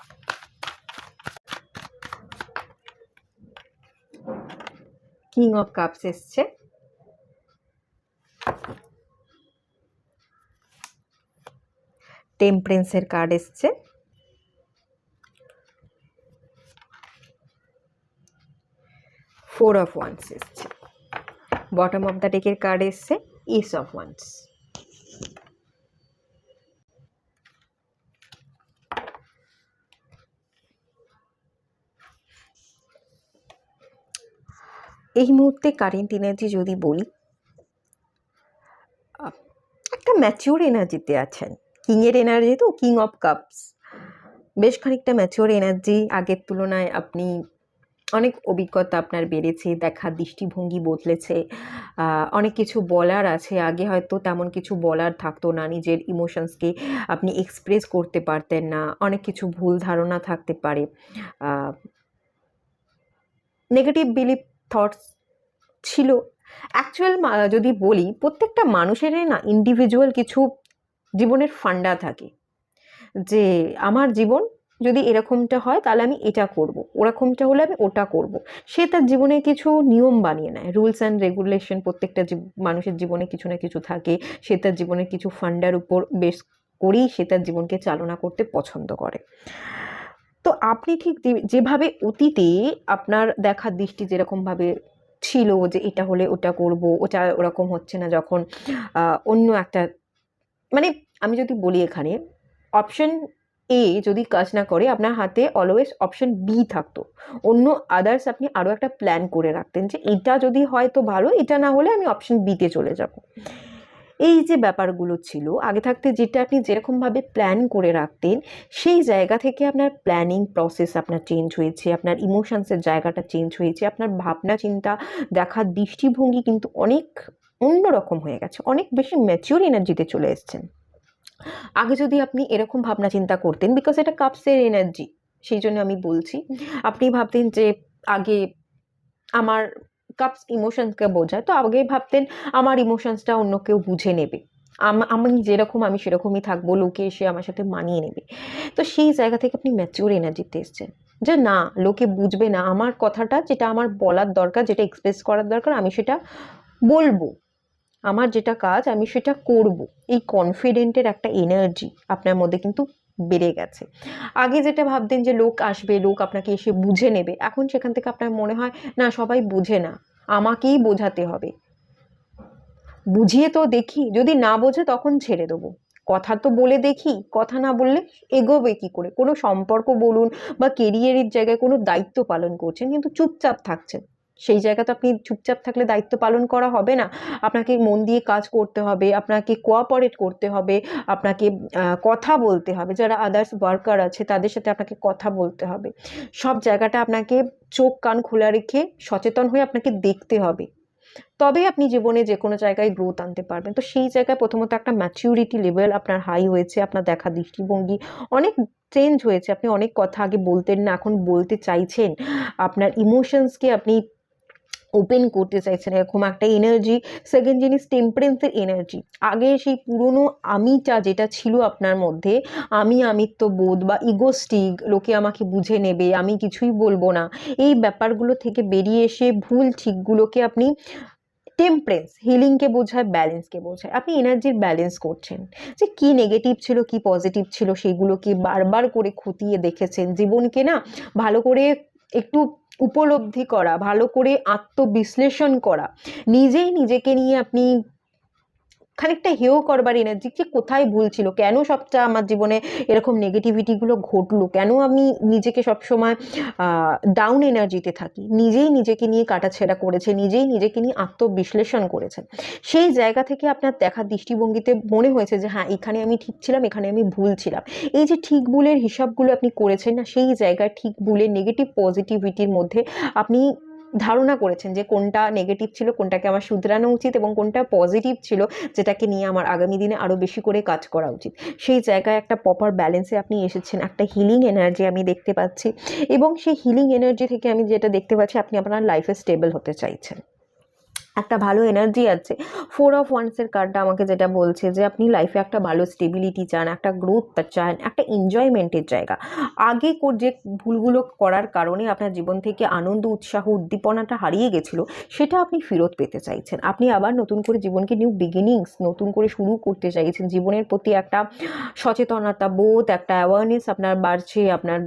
কিং অফ কাপস এসছে, টেম্পারেন্সের কার্ড এসছে, ফোর অফ ওয়ান্স এসছে, বটম অফ দ্য ডেকের কার্ড এসছে এস অফ ওয়ান্স। এই মুহূর্তে কারেন্ট এনার্জি যদি বলি, একটা ম্যাচিওর এনার্জিতে আছেন। কিংয়ের এনার্জি তো, কিং অফ কাপস, বেশ খানিকটা ম্যাচিওর এনার্জি। আগের তুলনায় আপনি অনেক অভিজ্ঞতা আপনার বেড়েছে, দেখার দৃষ্টিভঙ্গি বদলেছে, অনেক কিছু বলার আছে। আগে হয়তো তেমন কিছু বলার থাকতো না, নিজের ইমোশনসকে আপনি এক্সপ্রেস করতে পারতেন না, অনেক কিছু ভুল ধারণা থাকতে পারে, নেগেটিভ বিলিফ থটস ছিল। অ্যাকচুয়াল যদি বলি, প্রত্যেকটা মানুষেরই না ইন্ডিভিজুয়াল কিছু জীবনের ফান্ডা থাকে, যে আমার জীবন যদি এরকমটা হয় তাহলে আমি এটা করব, ওরকমটা হলে আমি ওটা করব। সে তার জীবনে কিছু নিয়ম বানিয়ে নেয়, রুলস অ্যান্ড রেগুলেশন। প্রত্যেকটা মানুষের জীবনে কিছু না কিছু থাকে। সে তার জীবনের কিছু ফান্ডার উপর বেশ করেই সে তার জীবনকে চালনা করতে পছন্দ করে। তো আপনি ঠিক যেভাবে অতীতে আপনার দেখার দৃষ্টি যেরকমভাবে ছিল যে এটা হলে ওটা করব, ওটা ওরকম হচ্ছে না, যখন অন্য একটা, মানে আমি যদি বলি এখানে অপশন এ যদি কাজ না করে আপনার হাতে অলওয়েজ অপশন বি থাকতো, অন্য আদার্স আপনি আরও একটা প্ল্যান করে রাখতেন যে এটা যদি হয় তো ভালো, এটা না হলে আমি অপশন বিতে চলে যাব। এই যে ব্যাপারগুলো ছিল আগে থাকতে, যেটা আপনি যেরকমভাবে প্ল্যান করে রাখতেন, সেই জায়গা থেকে আপনার প্ল্যানিং প্রসেস আপনার চেঞ্জ হয়েছে, আপনার ইমোশনসের জায়গাটা চেঞ্জ হয়েছে, আপনার ভাবনা চিন্তা দেখার দৃষ্টিভঙ্গি কিন্তু অনেক অন্যরকম হয়ে গেছে, অনেক বেশি ম্যাচিওর এনার্জিতে চলে এসেছেন। আগে যদি আপনি এরকম ভাবনা চিন্তা করতেন, বিকজ এটা কাপসের এনার্জি, সেই জন্য আমি বলছি, আপনি ভাবতেন যে আগে আমার কাপস ইমোশনসকে বোঝায়, তো আগে ভাবতেন আমার ইমোশনসটা অন্য কেউ বুঝে নেবে, আমি যেরকম আমি সেরকমই থাকবো, লোকে এসে আমার সাথে মানিয়ে নেবে। তো সেই জায়গা থেকে আপনি ম্যাচিওর এনার্জিতে এসছেন যে না, লোকে বুঝবে না, আমার কথাটা যেটা আমার বলার দরকার, যেটা এক্সপ্রেস করার দরকার আমি সেটা বলবো, আমার যেটা কাজ আমি সেটা করব। এই কনফিডেন্টের একটা এনার্জি আপনার মধ্যে কিন্তু বেড়ে গেছে। আগে যেটা ভাবতেন যে লোক আসবে, লোক আপনাকে এসে বুঝে নেবে, এখন সেখান থেকে আপনার মনে হয় না, সবাই বুঝে না, আমাকেই বোঝাতে হবে, বুঝিয়ে তো দেখি, যদি না বোঝে তখন ছেড়ে দেবো, কথা তো বলে দেখি, কথা না বললে এগোবে কি করে? কোনো সম্পর্ক বলুন বা কেরিয়ারের জায়গায় কোনো দায়িত্ব পালন করছেন কিন্তু চুপচাপ থাকছেন, সেই জায়গাতে আপনি চুপচাপ থাকলে দায়িত্ব পালন করা হবে না, আপনাকে মন দিয়ে কাজ করতে হবে, আপনাকে কোঅপারেট করতে হবে, আপনাকে কথা বলতে হবে, যারা আদার্স ওয়ার্কার আছে তাদের সাথে আপনাকে কথা বলতে হবে, সব জায়গাটা আপনাকে চোখ কান খোলা রেখে সচেতন হয়ে আপনাকে দেখতে হবে, তবে আপনি জীবনে যে কোনো জায়গায় গ্রোথ আনতে পারবেন। তো সেই জায়গায় প্রথমত একটা ম্যাচিউরিটি লেভেল আপনার হাই হয়েছে, আপনার দেখা দৃষ্টিভঙ্গি অনেক চেঞ্জ হয়েছে, আপনি অনেক কথা আগে বলতেন না, এখন বলতে চাইছেন, আপনার ইমোশনসকে আপনি ওপেন করতে চাইছেন, এরকম একটা এনার্জি। সেকেন্ড জিনিস টেম্পারেন্সের এনার্জি, আগে সেই পুরনো আমিটা যেটা ছিল আপনার মধ্যে, আমিত্ব বোধ বা ইগোস্টিক, লোকে আমাকে বুঝে নেবে, আমি কিছুই বলবো না, এই ব্যাপারগুলো থেকে বেরিয়ে এসে ভুল ঠিকগুলোকে আপনি, টেম্পারেন্স হিলিংকে বোঝায়, ব্যালেন্সকে বোঝায়, আপনি এনার্জির ব্যালেন্স করছেন, যে কি নেগেটিভ ছিল কি পজিটিভ ছিল সেগুলোকে বারবার করে খতিয়ে দেখেছেন, জীবনকে না ভালো করে একটু উপলব্ধি করা, ভালো করে আত্মবিশ্লেষণ করা, নিজেই নিজেকে নিয়ে আপনি খানিকটা হেয় করবার এনার্জি, যে কোথায় ভুল ছিল, কেন সবটা আমার জীবনে এরকম নেগেটিভিটিগুলো ঘটলো, কেন আমি নিজেকে সবসময় ডাউন এনার্জিতে থাকি, নিজেই নিজেকে নিয়ে কাটাছেঁড়া করেছে, নিজেই নিজেকে নিয়ে আত্মবিশ্লেষণ করেছেন, সেই জায়গা থেকে আপনার দেখার দৃষ্টিভঙ্গিতে মনে হয়েছে যে হ্যাঁ, এখানে আমি ঠিক ছিলাম, এখানে আমি ভুল ছিলাম, এই যে ঠিক ভুলের হিসাবগুলো আপনি করেছেন না, সেই জায়গায় ঠিক ভুলের নেগেটিভ পজিটিভিটির মধ্যে আপনি ধারণা করেছেন যে কোনটা নেগেটিভ ছিল, কোনটাকে আমার শুধরানো উচিত, এবং কোনটা পজিটিভ ছিল যেটাকে নিয়ে আমার আগামী দিনে আরও বেশি করে কাজ করা উচিত, সেই জায়গায় একটা প্রপার ব্যালেন্সে আপনি এসেছেন, একটা হিলিং এনার্জি আমি দেখতে পাচ্ছি, এবং সেই হিলিং এনার্জি থেকে আমি যেটা দেখতে পাচ্ছি, আপনি আপনার লাইফে স্টেবল হতে চাইছেন, একটা ভালো এনার্জি আছে। 4 অফ ওয়ান্ডসের কার্ডটা আমাকে যেটা বলছে যে আপনি লাইফে একটা ভালো স্টেবিলিটি চান, একটা গ্রোথ চান, একটা এনজয়মেন্টের জায়গা, আগে যে ভুলগুলো করার কারণে আপনার জীবন থেকে আনন্দ, উৎসাহ, উদ্দীপনাটা হারিয়ে গেছিলো, সেটা আপনি ফেরত পেতে চাইছেন, আপনি আবার নতুন করে জীবনকে নিউ বিগিনিংস, নতুন করে শুরু করতে চাইছেন, জীবনের প্রতি একটা সচেতনতা বোধ, একটা অ্যাওয়ারনেস আপনার বাড়ছে, আপনার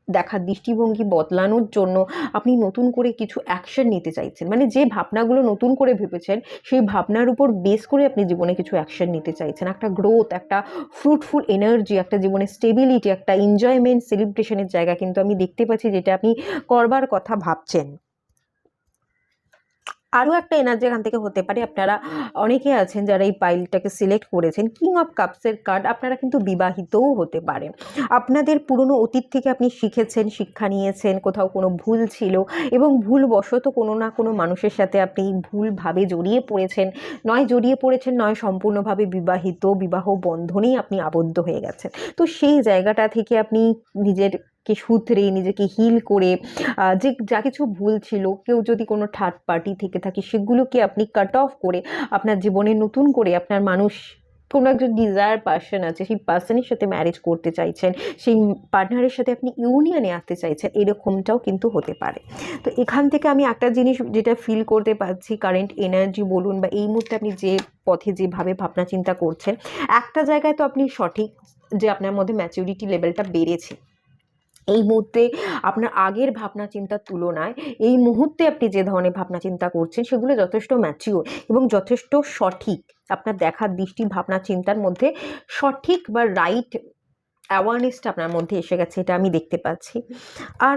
দেখার দৃষ্টিভঙ্গি বদলানোর জন্য আপনি নতুন করে কিছু অ্যাকশন নিতে চাইছেন, মানে যে ভাবনাগুলো নতুন করে ভেবেছেন সেই ভাবনার উপর বেস করে আপনি জীবনে কিছু অ্যাকশন নিতে চাইছেন, একটা গ্রোথ, একটা ফ্রুটফুল এনার্জি, একটা জীবনে স্টেবিলিটি, একটা এনজয়মেন্ট, সেলিব্রেশনের জায়গা কিন্তু আমি দেখতে পাচ্ছি, যেটা আপনি করবার কথা ভাবছেন। আরও একটা এনার্জি এখান থেকে হতে পারে, আপনারা অনেকে আছেন যারা এই পাইলটাকে সিলেক্ট করেছেন, কিং অফ কাপসের কার্ড, আপনারা কিন্তু বিবাহিতও হতে পারেন, আপনাদের পুরনো অতীত থেকে আপনি শিখেছেন, শিক্ষা নিয়েছেন, কোথাও কোনো ভুল ছিল এবং ভুলবশত কোনো না কোনো মানুষের সাথে আপনি ভুলভাবে জড়িয়ে পড়েছেন, নয় জড়িয়ে পড়েছেন, নয় সম্পূর্ণভাবে বিবাহ বন্ধনেই আপনি আবদ্ধ হয়ে গেছেন, তো সেই জায়গাটা থেকে আপনি নিজেরকে শুধরে, নিজেকে হিল করে, যে যা কিছু ভুল ছিল, কেউ যদি কোনো থার্ড পার্টি থেকে থাকে সেগুলোকে আপনি কাট অফ করে আপনার জীবনে নতুন করে আপনার মানুষ কোনো একজন ডিজায়ার পার্সন আছে, সেই পার্সনের সাথে ম্যারেজ করতে চাইছেন, সেই পার্টনারের সাথে আপনি ইউনিয়নে আসতে চাইছেন, এরকমটাও কিন্তু হতে পারে। তো এখান থেকে আমি একটা জিনিস যেটা ফিল করতে পারছি, কারেন্ট এনার্জি বলুন বা এই মুহূর্তে আপনি যে পথে যেভাবে ভাবনা চিন্তা করছেন, একটা জায়গায় তো আপনি সঠিক যে আপনার মধ্যে ম্যাচুরিটি লেভেলটা বেড়েছে। এই মুহূর্তে আপনার আগের ভাবনা চিন্তার তুলনায় এই মুহূর্তে আপনি যে ধরনের ভাবনা চিন্তা করছেন সেগুলো যথেষ্ট ম্যাচিওর এবং যথেষ্ট সঠিক। আপনার দেখার দৃষ্টি ভাবনা চিন্তার মধ্যে সঠিক বা রাইট অ্যাওয়ারনেসটা আপনার মধ্যে এসে গেছে, এটা আমি দেখতে পাচ্ছি। আর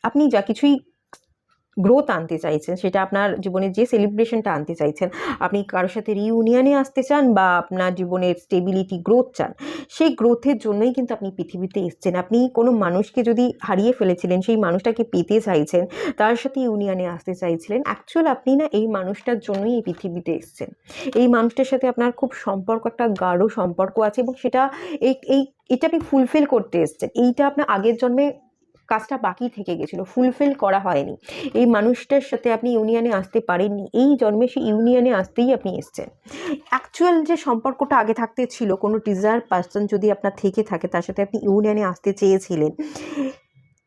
আপনি যা কিছুই গ্রোথ আনতে চাইছেন, সেটা আপনার জীবনে যে সেলিব্রেশনটা আনতে চাইছেন, আপনি কারোর সাথে রিইউনিয়নে আসতে চান বা আপনার জীবনের স্টেবিলিটি গ্রোথ চান, সেই গ্রোথের জন্যই কিন্তু আপনি পৃথিবীতে এসেছেন। আপনি কোনো মানুষকে যদি হারিয়ে ফেলেছিলেন, সেই মানুষটাকে পেতে চাইছেন, তার সাথে ইউনিয়নে আসতে চাইছিলেন, অ্যাকচুয়াল আপনি না এই মানুষটার জন্যই এই পৃথিবীতে এসেছেন। এই মানুষটার সাথে আপনার খুব সম্পর্ক, একটা গাঢ় সম্পর্ক আছে এবং সেটা এটা আপনি ফুলফিল করতে এসেছেন। এইটা আপনার আগের জন্মে কাজটা বাকি থেকে গেছিলো, ফুলফিল করা হয়নি। এই মানুষটার সাথে আপনি ইউনিয়নে আসতে পারেননি, এই জন্মে সেই ইউনিয়নে আসতেই আপনি এসেছেন। অ্যাকচুয়াল যে সম্পর্কটা আগে থাকতে ছিল, কোনো ডিজায়ার পার্সন যদি আপনার থেকে থাকে, তার সাথে আপনি ইউনিয়নে আসতে চেয়েছিলেন,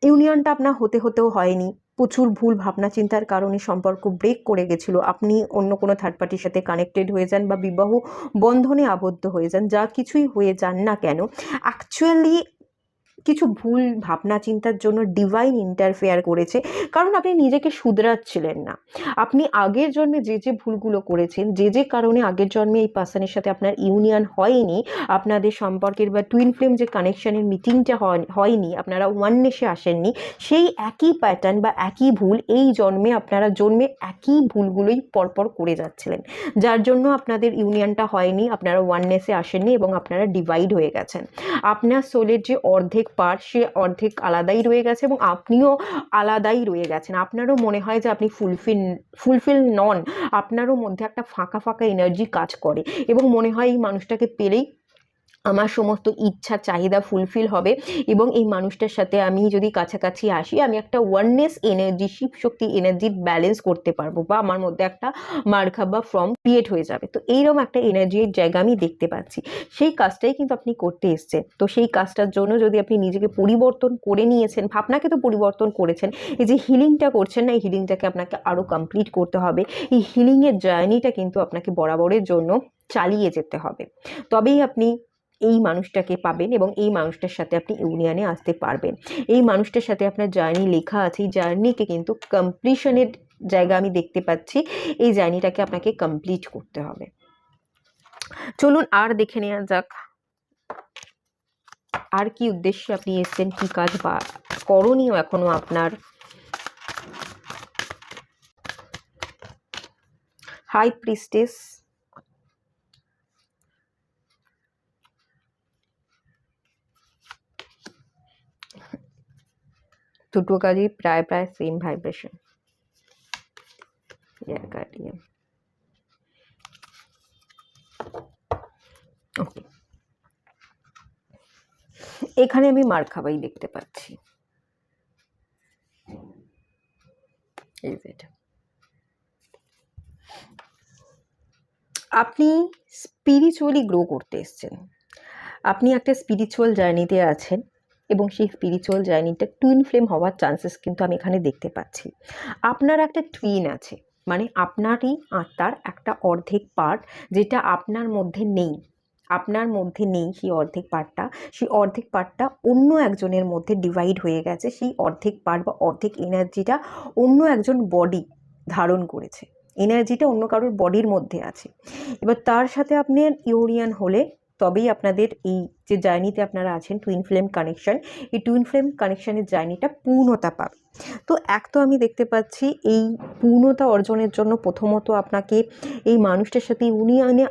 ইউনিয়নটা আপনার হতেও হয়নি। প্রচুর ভুল ভাবনা চিন্তার কারণে সম্পর্ক ব্রেক করে গেছিলো। আপনি অন্য কোনো থার্ড পার্টির সাথে কানেক্টেড হয়ে যান বা বিবাহ বন্ধনে আবদ্ধ হয়ে যান, যা কিছুই হয়ে যান না কেন, অ্যাকচুয়ালি কিছু ভুল ভাবনা চিন্তার জন্য ডিভাইন ইন্টারফেয়ার করেছে, কারণ আপনি নিজেকে শুধরাচ্ছিলেন না। আপনি আগের জন্মে যে ভুলগুলো করেছেন, যে কারণে আগের জন্মে এই পার্সনের সাথে আপনার ইউনিয়ন হয়নি, আপনাদের সম্পর্কের বা টুইন ফ্লেম যে কানেকশনের মিটিংটা হয়নি, আপনারা ওয়াননেসে আসেননি, সেই একই প্যাটার্ন বা একই ভুল এই জন্মে আপনারা একই ভুলগুলোই পরপর করে যাচ্ছিলেন, যার জন্য আপনাদের ইউনিয়নটা হয়নি, আপনারা ওয়াননেসে আসেননি এবং আপনারা ডিভাইড হয়ে গেছেন। আপনার সোলের যে অর্ধেক পার্ট, সে অর্ধেক আলাদাই রয়ে গেছে এবং আপনিও আলাদাই রয়ে গেছেন। আপনারও মনে হয় যে আপনি ফুলফিল নন, আপনারও মধ্যে একটা ফাঁকা ফাঁকা এনার্জি কাজ করে এবং মনে হয় এই মানুষটাকে পেলেই আমার সমস্ত ইচ্ছা চাহিদা ফুলফিল হবে এবং এই মানুষটার সাথে আমি যদি কাছাকাছি আসি, আমি একটা ওয়াননেস এনার্জি, শিব শক্তি এনার্জির ব্যালেন্স করতে পারবো বা আমার মধ্যে একটা মার্কা বা ফর্ম ক্রিয়েট হয়ে যাবে। তো এইরকম একটা এনার্জির জায়গা আমি দেখতে পাচ্ছি, সেই কাজটাই কিন্তু আপনি করতে এসছেন। তো সেই কাজটার জন্য যদি আপনি নিজেকে পরিবর্তন করে নিয়েছেন, ভাবনাকে তো পরিবর্তন করেছেন, এই যে হিলিংটা করছেন না, এই হিলিংটাকে আপনাকে আরও কমপ্লিট করতে হবে। এই হিলিংয়ের জার্নিটা কিন্তু আপনাকে বরাবরের জন্য চালিয়ে যেতে হবে, তবেই আপনি এই মানুষটাকে পাবেন এবং এই মানুষটার সাথে আপনি ইউনিয়নে আসতে পারবেন। এই মানুষটার সাথে আপনার জার্নি লেখা আছে, এই জার্নিকে কিন্তু কমপ্লিশনের জায়গা আমি দেখতে পাচ্ছি, এই জার্নিটাকে আপনাকে কমপ্লিট করতে হবে। চলুন আর দেখে নেওয়া যাক আর কি উদ্দেশ্যে আপনি এসেছেন, কি কাজ বা করণীয় এখনো আপনার। হাই প্রিস্টেস, দুটো কাজই প্রায় সেম ভাইব্রেশন। গার্ডিয়ান, ওকে, এখানে আমি মার খাবাই দেখতে পাচ্ছি। আপনি স্পিরিচুয়ালি গ্রো করতে এসছেন, আপনি একটা স্পিরিচুয়াল জার্নিতে আছেন এবং সেই স্পিরিচুয়াল জার্নিটা টুইন ফ্লেম হওয়ার চান্সেস কিন্তু আমি এখানে দেখতে পাচ্ছি। আপনার একটা টুইন আছে, মানে আপনারই আত্মার একটা অর্ধেক পার্ট যেটা আপনার মধ্যে নেই, সেই অর্ধেক পার্টটা অন্য একজনের মধ্যে ডিভাইড হয়ে গেছে। সেই অর্ধেক পার্ট বা অর্ধেক এনার্জিটা অন্য একজন বডি ধারণ করেছে, এনার্জিটা অন্য কারোর বডির মধ্যে আছে। এবার তার সাথে আপনি ইউনিয়ন হলে তবেই আপনাদের এই যে জার্নিতে আপনারা আছেন, টুইন ফ্লেম কানেকশন, এই টুইন ফ্লেম কানেকশনের জার্নিটা পূর্ণতা পাবে। তো তো আমি দেখতে পাচ্ছি এই পূর্ণতা অর্জনের জন্য প্রথমত আপনাকে এই মানুষটার সাথে ইউনিয়নে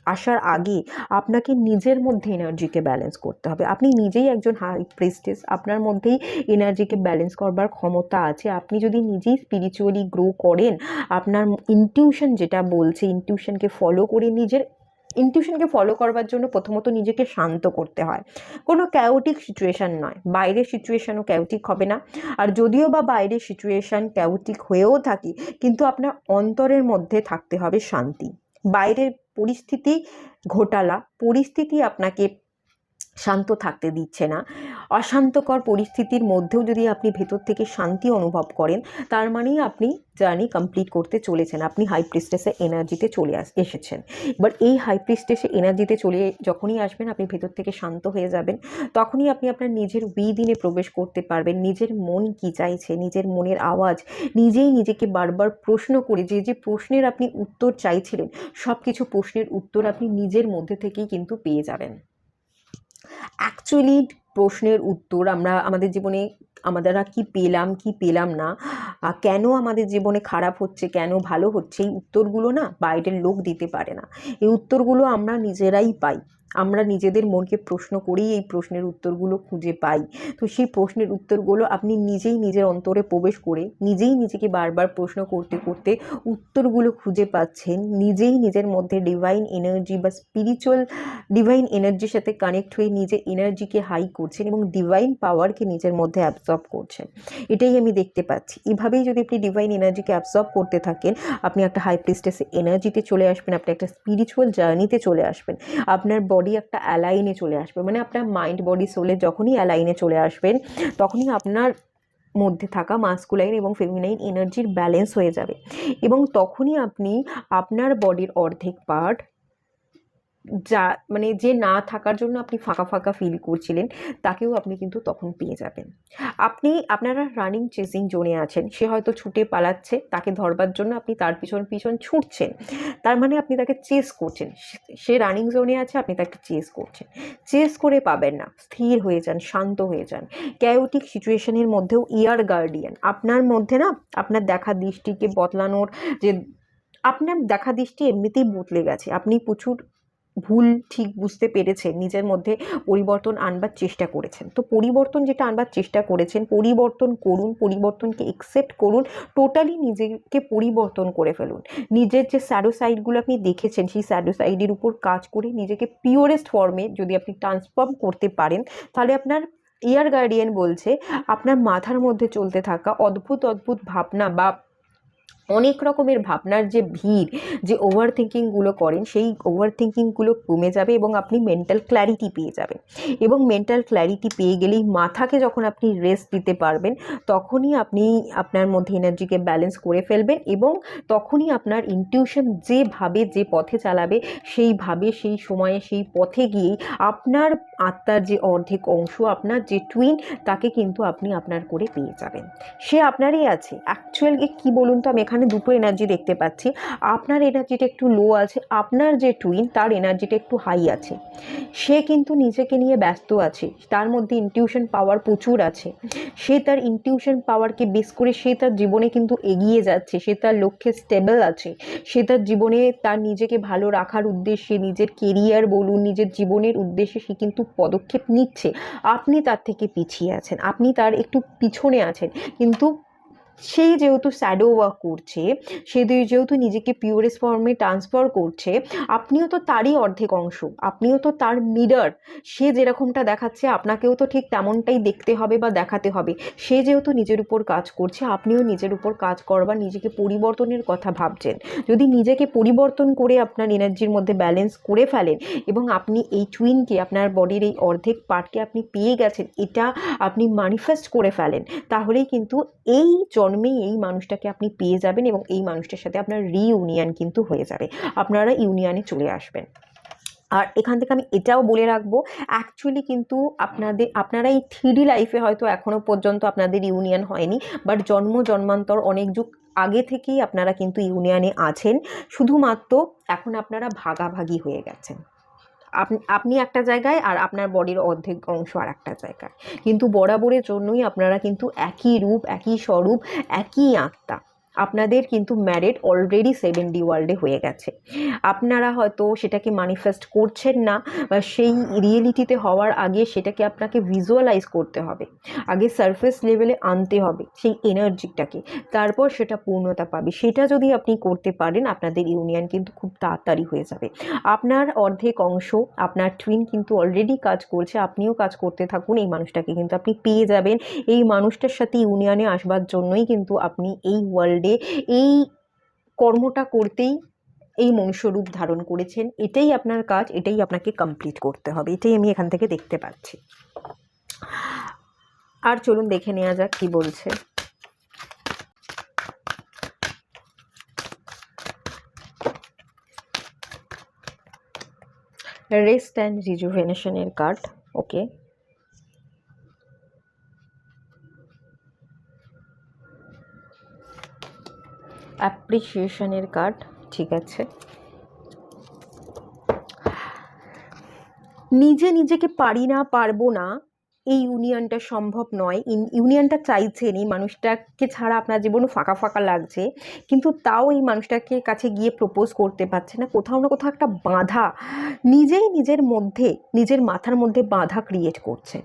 আসার আগে আপনাকে নিজের মধ্যে এনার্জিকে ব্যালেন্স করতে হবে। আপনি নিজেই একজন হাই প্রিস্টেস, আপনার মধ্যেই এনার্জিকে ব্যালেন্স করবার ক্ষমতা আছে। আপনি যদি নিজেই স্পিরিচুয়ালি গ্রো করেন, আপনার ইনটিউশন যেটা বলছে, ইনটিউশনকে ফলো করবার জন্য প্রথমত নিজেকে শান্ত করতে হয়। কোনো ক্যাওটিক সিচুয়েশান নয়, বাইরের সিচুয়েশানও ক্যাওটিক হবে না। আর যদিও বা বাইরের সিচুয়েশান ক্যাওটিক হয়েও থাকে, কিন্তু আপনার অন্তরের মধ্যে থাকতে হবে শান্তি। বাইরের পরিস্থিতি ঘোটালা, পরিস্থিতি আপনাকে শান্ত থাকতে দিচ্ছে না। অশান্তকর পরিস্থিতির মধ্যেও যদি আপনি ভেতর থেকে শান্তি অনুভব করেন, তার মানেই আপনি জার্নি কমপ্লিট করতে চলেছেন, আপনি হাই প্রিস্টেসের এনার্জিতে চলে এসেছেন। এবার এই হাই প্রিস্টেসের এনার্জিতে যখনই আসবেন, আপনি ভেতর থেকে শান্ত হয়ে যাবেন, তখনই আপনি আপনার নিজের উইদিনে প্রবেশ করতে পারবেন। নিজের মন কি চাইছে, নিজের মনের আওয়াজ, নিজেই নিজেকে বারবার প্রশ্ন করে যে প্রশ্নের আপনি উত্তর চাইছিলেন, সব কিছু প্রশ্নের উত্তর আপনি নিজের মধ্যে থেকেই কিন্তু পেয়ে যাবেন। অ্যাকচুয়ালি প্রশ্নের উত্তর আমরা আমাদের জীবনে আমরা কি পেলাম না, কেন আমাদের জীবনে খারাপ হচ্ছে, কেন ভালো হচ্ছে, এই উত্তরগুলো না বাইরের লোক দিতে পারে না। এই উত্তরগুলো আমরা নিজেরাই পাই। আমরা নিজেদের মনকে প্রশ্ন করেই এই প্রশ্নের উত্তরগুলো খুঁজে পাই। তো সেই প্রশ্নের উত্তরগুলো আপনি নিজেই নিজের অন্তরে প্রবেশ করে নিজেই নিজেকে বারবার প্রশ্ন করতে করতে উত্তরগুলো খুঁজে পাচ্ছেন। নিজেই নিজের মধ্যে ডিভাইন এনার্জি বা স্পিরিচুয়াল ডিভাইন এনার্জির সাথে কানেক্ট হয়ে নিজের এনার্জিকে হাই করছেন এবং ডিভাইন পাওয়ারকে নিজের মধ্যে অ্যাবজর্ব করছেন। এটাই আমি দেখতে পাচ্ছি। এভাবেই যদি আপনি ডিভাইন এনার্জিকে অ্যাবজর্ব করতে থাকেন, আপনি একটা হাই প্রিস্টেস এনার্জিতে চলে আসবেন, আপনি একটা স্পিরিচুয়াল জার্নিতে চলে আসবেন, আপনার বডি একটা অ্যালাইনে চলে আসবে। মানে আপনার মাইন্ড বডি সোলে যখনই অ্যালাইনে চলে আসবেন, তখনই আপনার মধ্যে থাকা মাস্কুলাইন এবং ফেমিনাইন এনার্জির ব্যালেন্স হয়ে যাবে এবং তখনই আপনি আপনার বডির অর্ধেক পার্ট যা মানে যে না থাকার জন্য আপনি ফাঁকা ফাঁকা ফিল করছিলেন, তাকেও আপনি কিন্তু তখন পেয়ে যাবেন। আপনারা রানিং চেজিং জোনে আছেন, সে হয়তো ছুটে পালাচ্ছে, তাকে ধরবার জন্য আপনি তার পিছন পিছন ছুটছেন, তার মানে আপনি তাকে চেস করছেন। সে রানিং জোনে আছে, আপনি তাকে চেস করছেন। চেস করে পাবেন না, স্থির হয়ে যান, শান্ত হয়ে যান। ক্যাওটিক সিচুয়েশনের মধ্যেও ইয়ার গার্ডিয়ান আপনার মধ্যে না, আপনার দেখা দৃষ্টিকে বদলানোর যে আপনার দেখা দৃষ্টি এমনিতেই বদলে গেছে, আপনি প্রচুর ভুল ঠিক বুঝতে পেরেছেন, নিজের মধ্যে পরিবর্তন আনবার চেষ্টা করেছেন। তো পরিবর্তন যেটা আনবার চেষ্টা করেছেন, পরিবর্তন করুন, পরিবর্তনকে একসেপ্ট করুন, টোটালি নিজেকে পরিবর্তন করে ফেলুন। নিজের যে স্যাডো সাইডগুলো আপনি দেখেছেন, সেই স্যাডো সাইডের উপর কাজ করে নিজেকে পিওরেস্ট ফর্মে যদি আপনি ট্রান্সফর্ম করতে পারেন, তাহলে আপনার ইয়ার গার্ডিয়ান বলছে আপনার মাথার মধ্যে চলতে থাকা অদ্ভুত অদ্ভুত ভাবনা বা অনেক রকমের ভাবনার যে ভিড়, যে ওভার থিঙ্কিংগুলো করেন, সেই ওভার থিঙ্কিংগুলো কমে যাবে এবং আপনি মেন্টাল ক্ল্যারিটি পেয়ে যাবেন। এবং মেন্টাল ক্ল্যারিটি পেয়ে গেলেই মাথাকে যখন আপনি রেস্ট দিতে পারবেন, তখনই আপনি আপনার মধ্যে এনার্জিকে ব্যালেন্স করে ফেলবেন এবং তখনই আপনার ইনটিউশন যেভাবে যে পথে চালাবে, সেইভাবে সেই সময়ে সেই পথে গিয়েই আপনার আত্মার যে অর্ধেক অংশ, আপনার যে টুইন, তাকে কিন্তু আপনি আপনার করে পেয়ে যাবেন। সে আপনারই আছে। অ্যাকচুয়ালি কি বলুন তো, আমি এখানে দুটো এনার্জি দেখতে পাচ্ছি। আপনার এনার্জিটা একটু লো আছে, আপনার যে টুইন তার এনার্জিটা একটু হাই আছে। সে কিন্তু নিজেকে নিয়ে ব্যস্ত আছে, তার মধ্যে ইনটিউশন পাওয়ার প্রচুর আছে। সে তার ইনটিউশন পাওয়ারকে বেস করে সে তার জীবনে কিন্তু এগিয়ে যাচ্ছে, সে তার লক্ষ্যে স্টেবল আছে, সে তার জীবনে তার নিজেকে ভালো রাখার উদ্দেশ্যে, নিজের কেরিয়ার বলুন, নিজের জীবনের উদ্দেশ্যে সে কিন্তু পদক্ষেপ নিচ্ছে। আপনি তার থেকে পিছিয়ে আছেন, আপনি তার একটু পিছনে আছেন। কিন্তু সে যেহেতু শ্যাডো ওয়ার্ক করছে, সে যেহেতু নিজেকে পিওরেস্ট ফর্মে ট্রান্সফার করছে, আপনিও তো তারই অর্ধেক অংশ, আপনিও তো তার মিরর। সে যেরকমটা দেখাচ্ছে, আপনাকেও তো ঠিক তেমনটাই দেখতে হবে বা দেখাতে হবে। সে যেহেতু নিজের উপর কাজ করছে, আপনিও নিজের উপর কাজ করবার, নিজেকে পরিবর্তনের কথা ভাবছেন। যদি নিজেকে পরিবর্তন করে আপনার এনার্জির মধ্যে ব্যালেন্স করে ফেলেন এবং আপনি এই টুইনকে, আপনার বডির এই অর্ধেক পার্টকে আপনি পেয়ে গেছেন, এটা আপনি ম্যানিফেস্ট করে ফেলেন, তাহলেই কিন্তু এই জন্মেই এই মানুষটাকে আপনি পেয়ে যাবেন এবং এই মানুষটার সাথে আপনার রিইউনিয়ন কিন্তু হয়ে যাবে, আপনারা ইউনিয়নে চলে আসবেন। আর এখান থেকে আমি এটাও বলে রাখবো, অ্যাকচুয়ালি কিন্তু আপনারা এই 3D লাইফে হয়তো এখনও পর্যন্ত আপনাদের ইউনিয়ন হয়নি, বাট জন্মান্তর অনেক যুগ আগে থেকেই আপনারা কিন্তু ইউনিয়নে আছেন। শুধুমাত্র এখন আপনারা ভাগাভাগি হয়ে গেছেন। আপনি একটা জায়গায় আর আপনার বডির অর্ধেক অংশ আর একটা জায়গায়, কিন্তু বরাবরের জন্যই আপনারা কিন্তু একই রূপ, একই স্বরূপ, একই আত্মা। আপনাদের কিন্তু ম্যারেড অলরেডি 7D ওয়ার্ল্ডে হয়ে গেছে। আপনারা হয়তো সেটাকে ম্যানিফেস্ট করছেন না, বা সেই রিয়েলিটিতে হওয়ার আগে সেটাকে আপনাকে ভিজুয়ালাইজ করতে হবে, আগে সারফেস লেভেলে আনতে হবে সেই এনার্জিটাকে, তারপর সেটা পূর্ণতা পাবে। সেটা যদি আপনি করতে পারেন, আপনাদের ইউনিয়ন কিন্তু খুব তাড়াতাড়ি হয়ে যাবে। আপনার অর্ধেক অংশ, আপনার টুইন কিন্তু অলরেডি কাজ করছে, আপনিও কাজ করতে থাকুন, এই মানুষটাকে কিন্তু আপনি পেয়ে যাবেন। এই মানুষটার সাথে ইউনিয়নে আসবার জন্যই কিন্তু আপনি এই ওয়ার্ল্ডে এই কর্মটা করতেই এই মনুষ্যরূপ ধারণ করেছেন, এটাই আপনার কাজ, এটাই আপনাকে কমপ্লিট করতে হবে, এটাই আমি এখান থেকে দেখতে পাচ্ছি। আর চলুন দেখে নেওয়া যাক কি বলছে। রেস্ট অ্যান্ড রিজুভেনেশনের কার্ড, ওকে। অ্যাপ্রিসিয়েশনের কার্ড, ঠিক আছে। নিজে নিজেকে পারি না, পারবো না, এই ইউনিয়নটা সম্ভব নয়, ইউনিয়নটা চাইছেন, এই মানুষটাকে ছাড়া আপনার জীবনে ফাঁকা ফাঁকা লাগছে, কিন্তু তাও এই মানুষটাকে কাছে গিয়ে প্রপোজ করতে পারছে না, কোথাও না কোথাও একটা বাধা, নিজেই নিজের মধ্যে, নিজের মাথার মধ্যে বাধা ক্রিয়েট করছেন,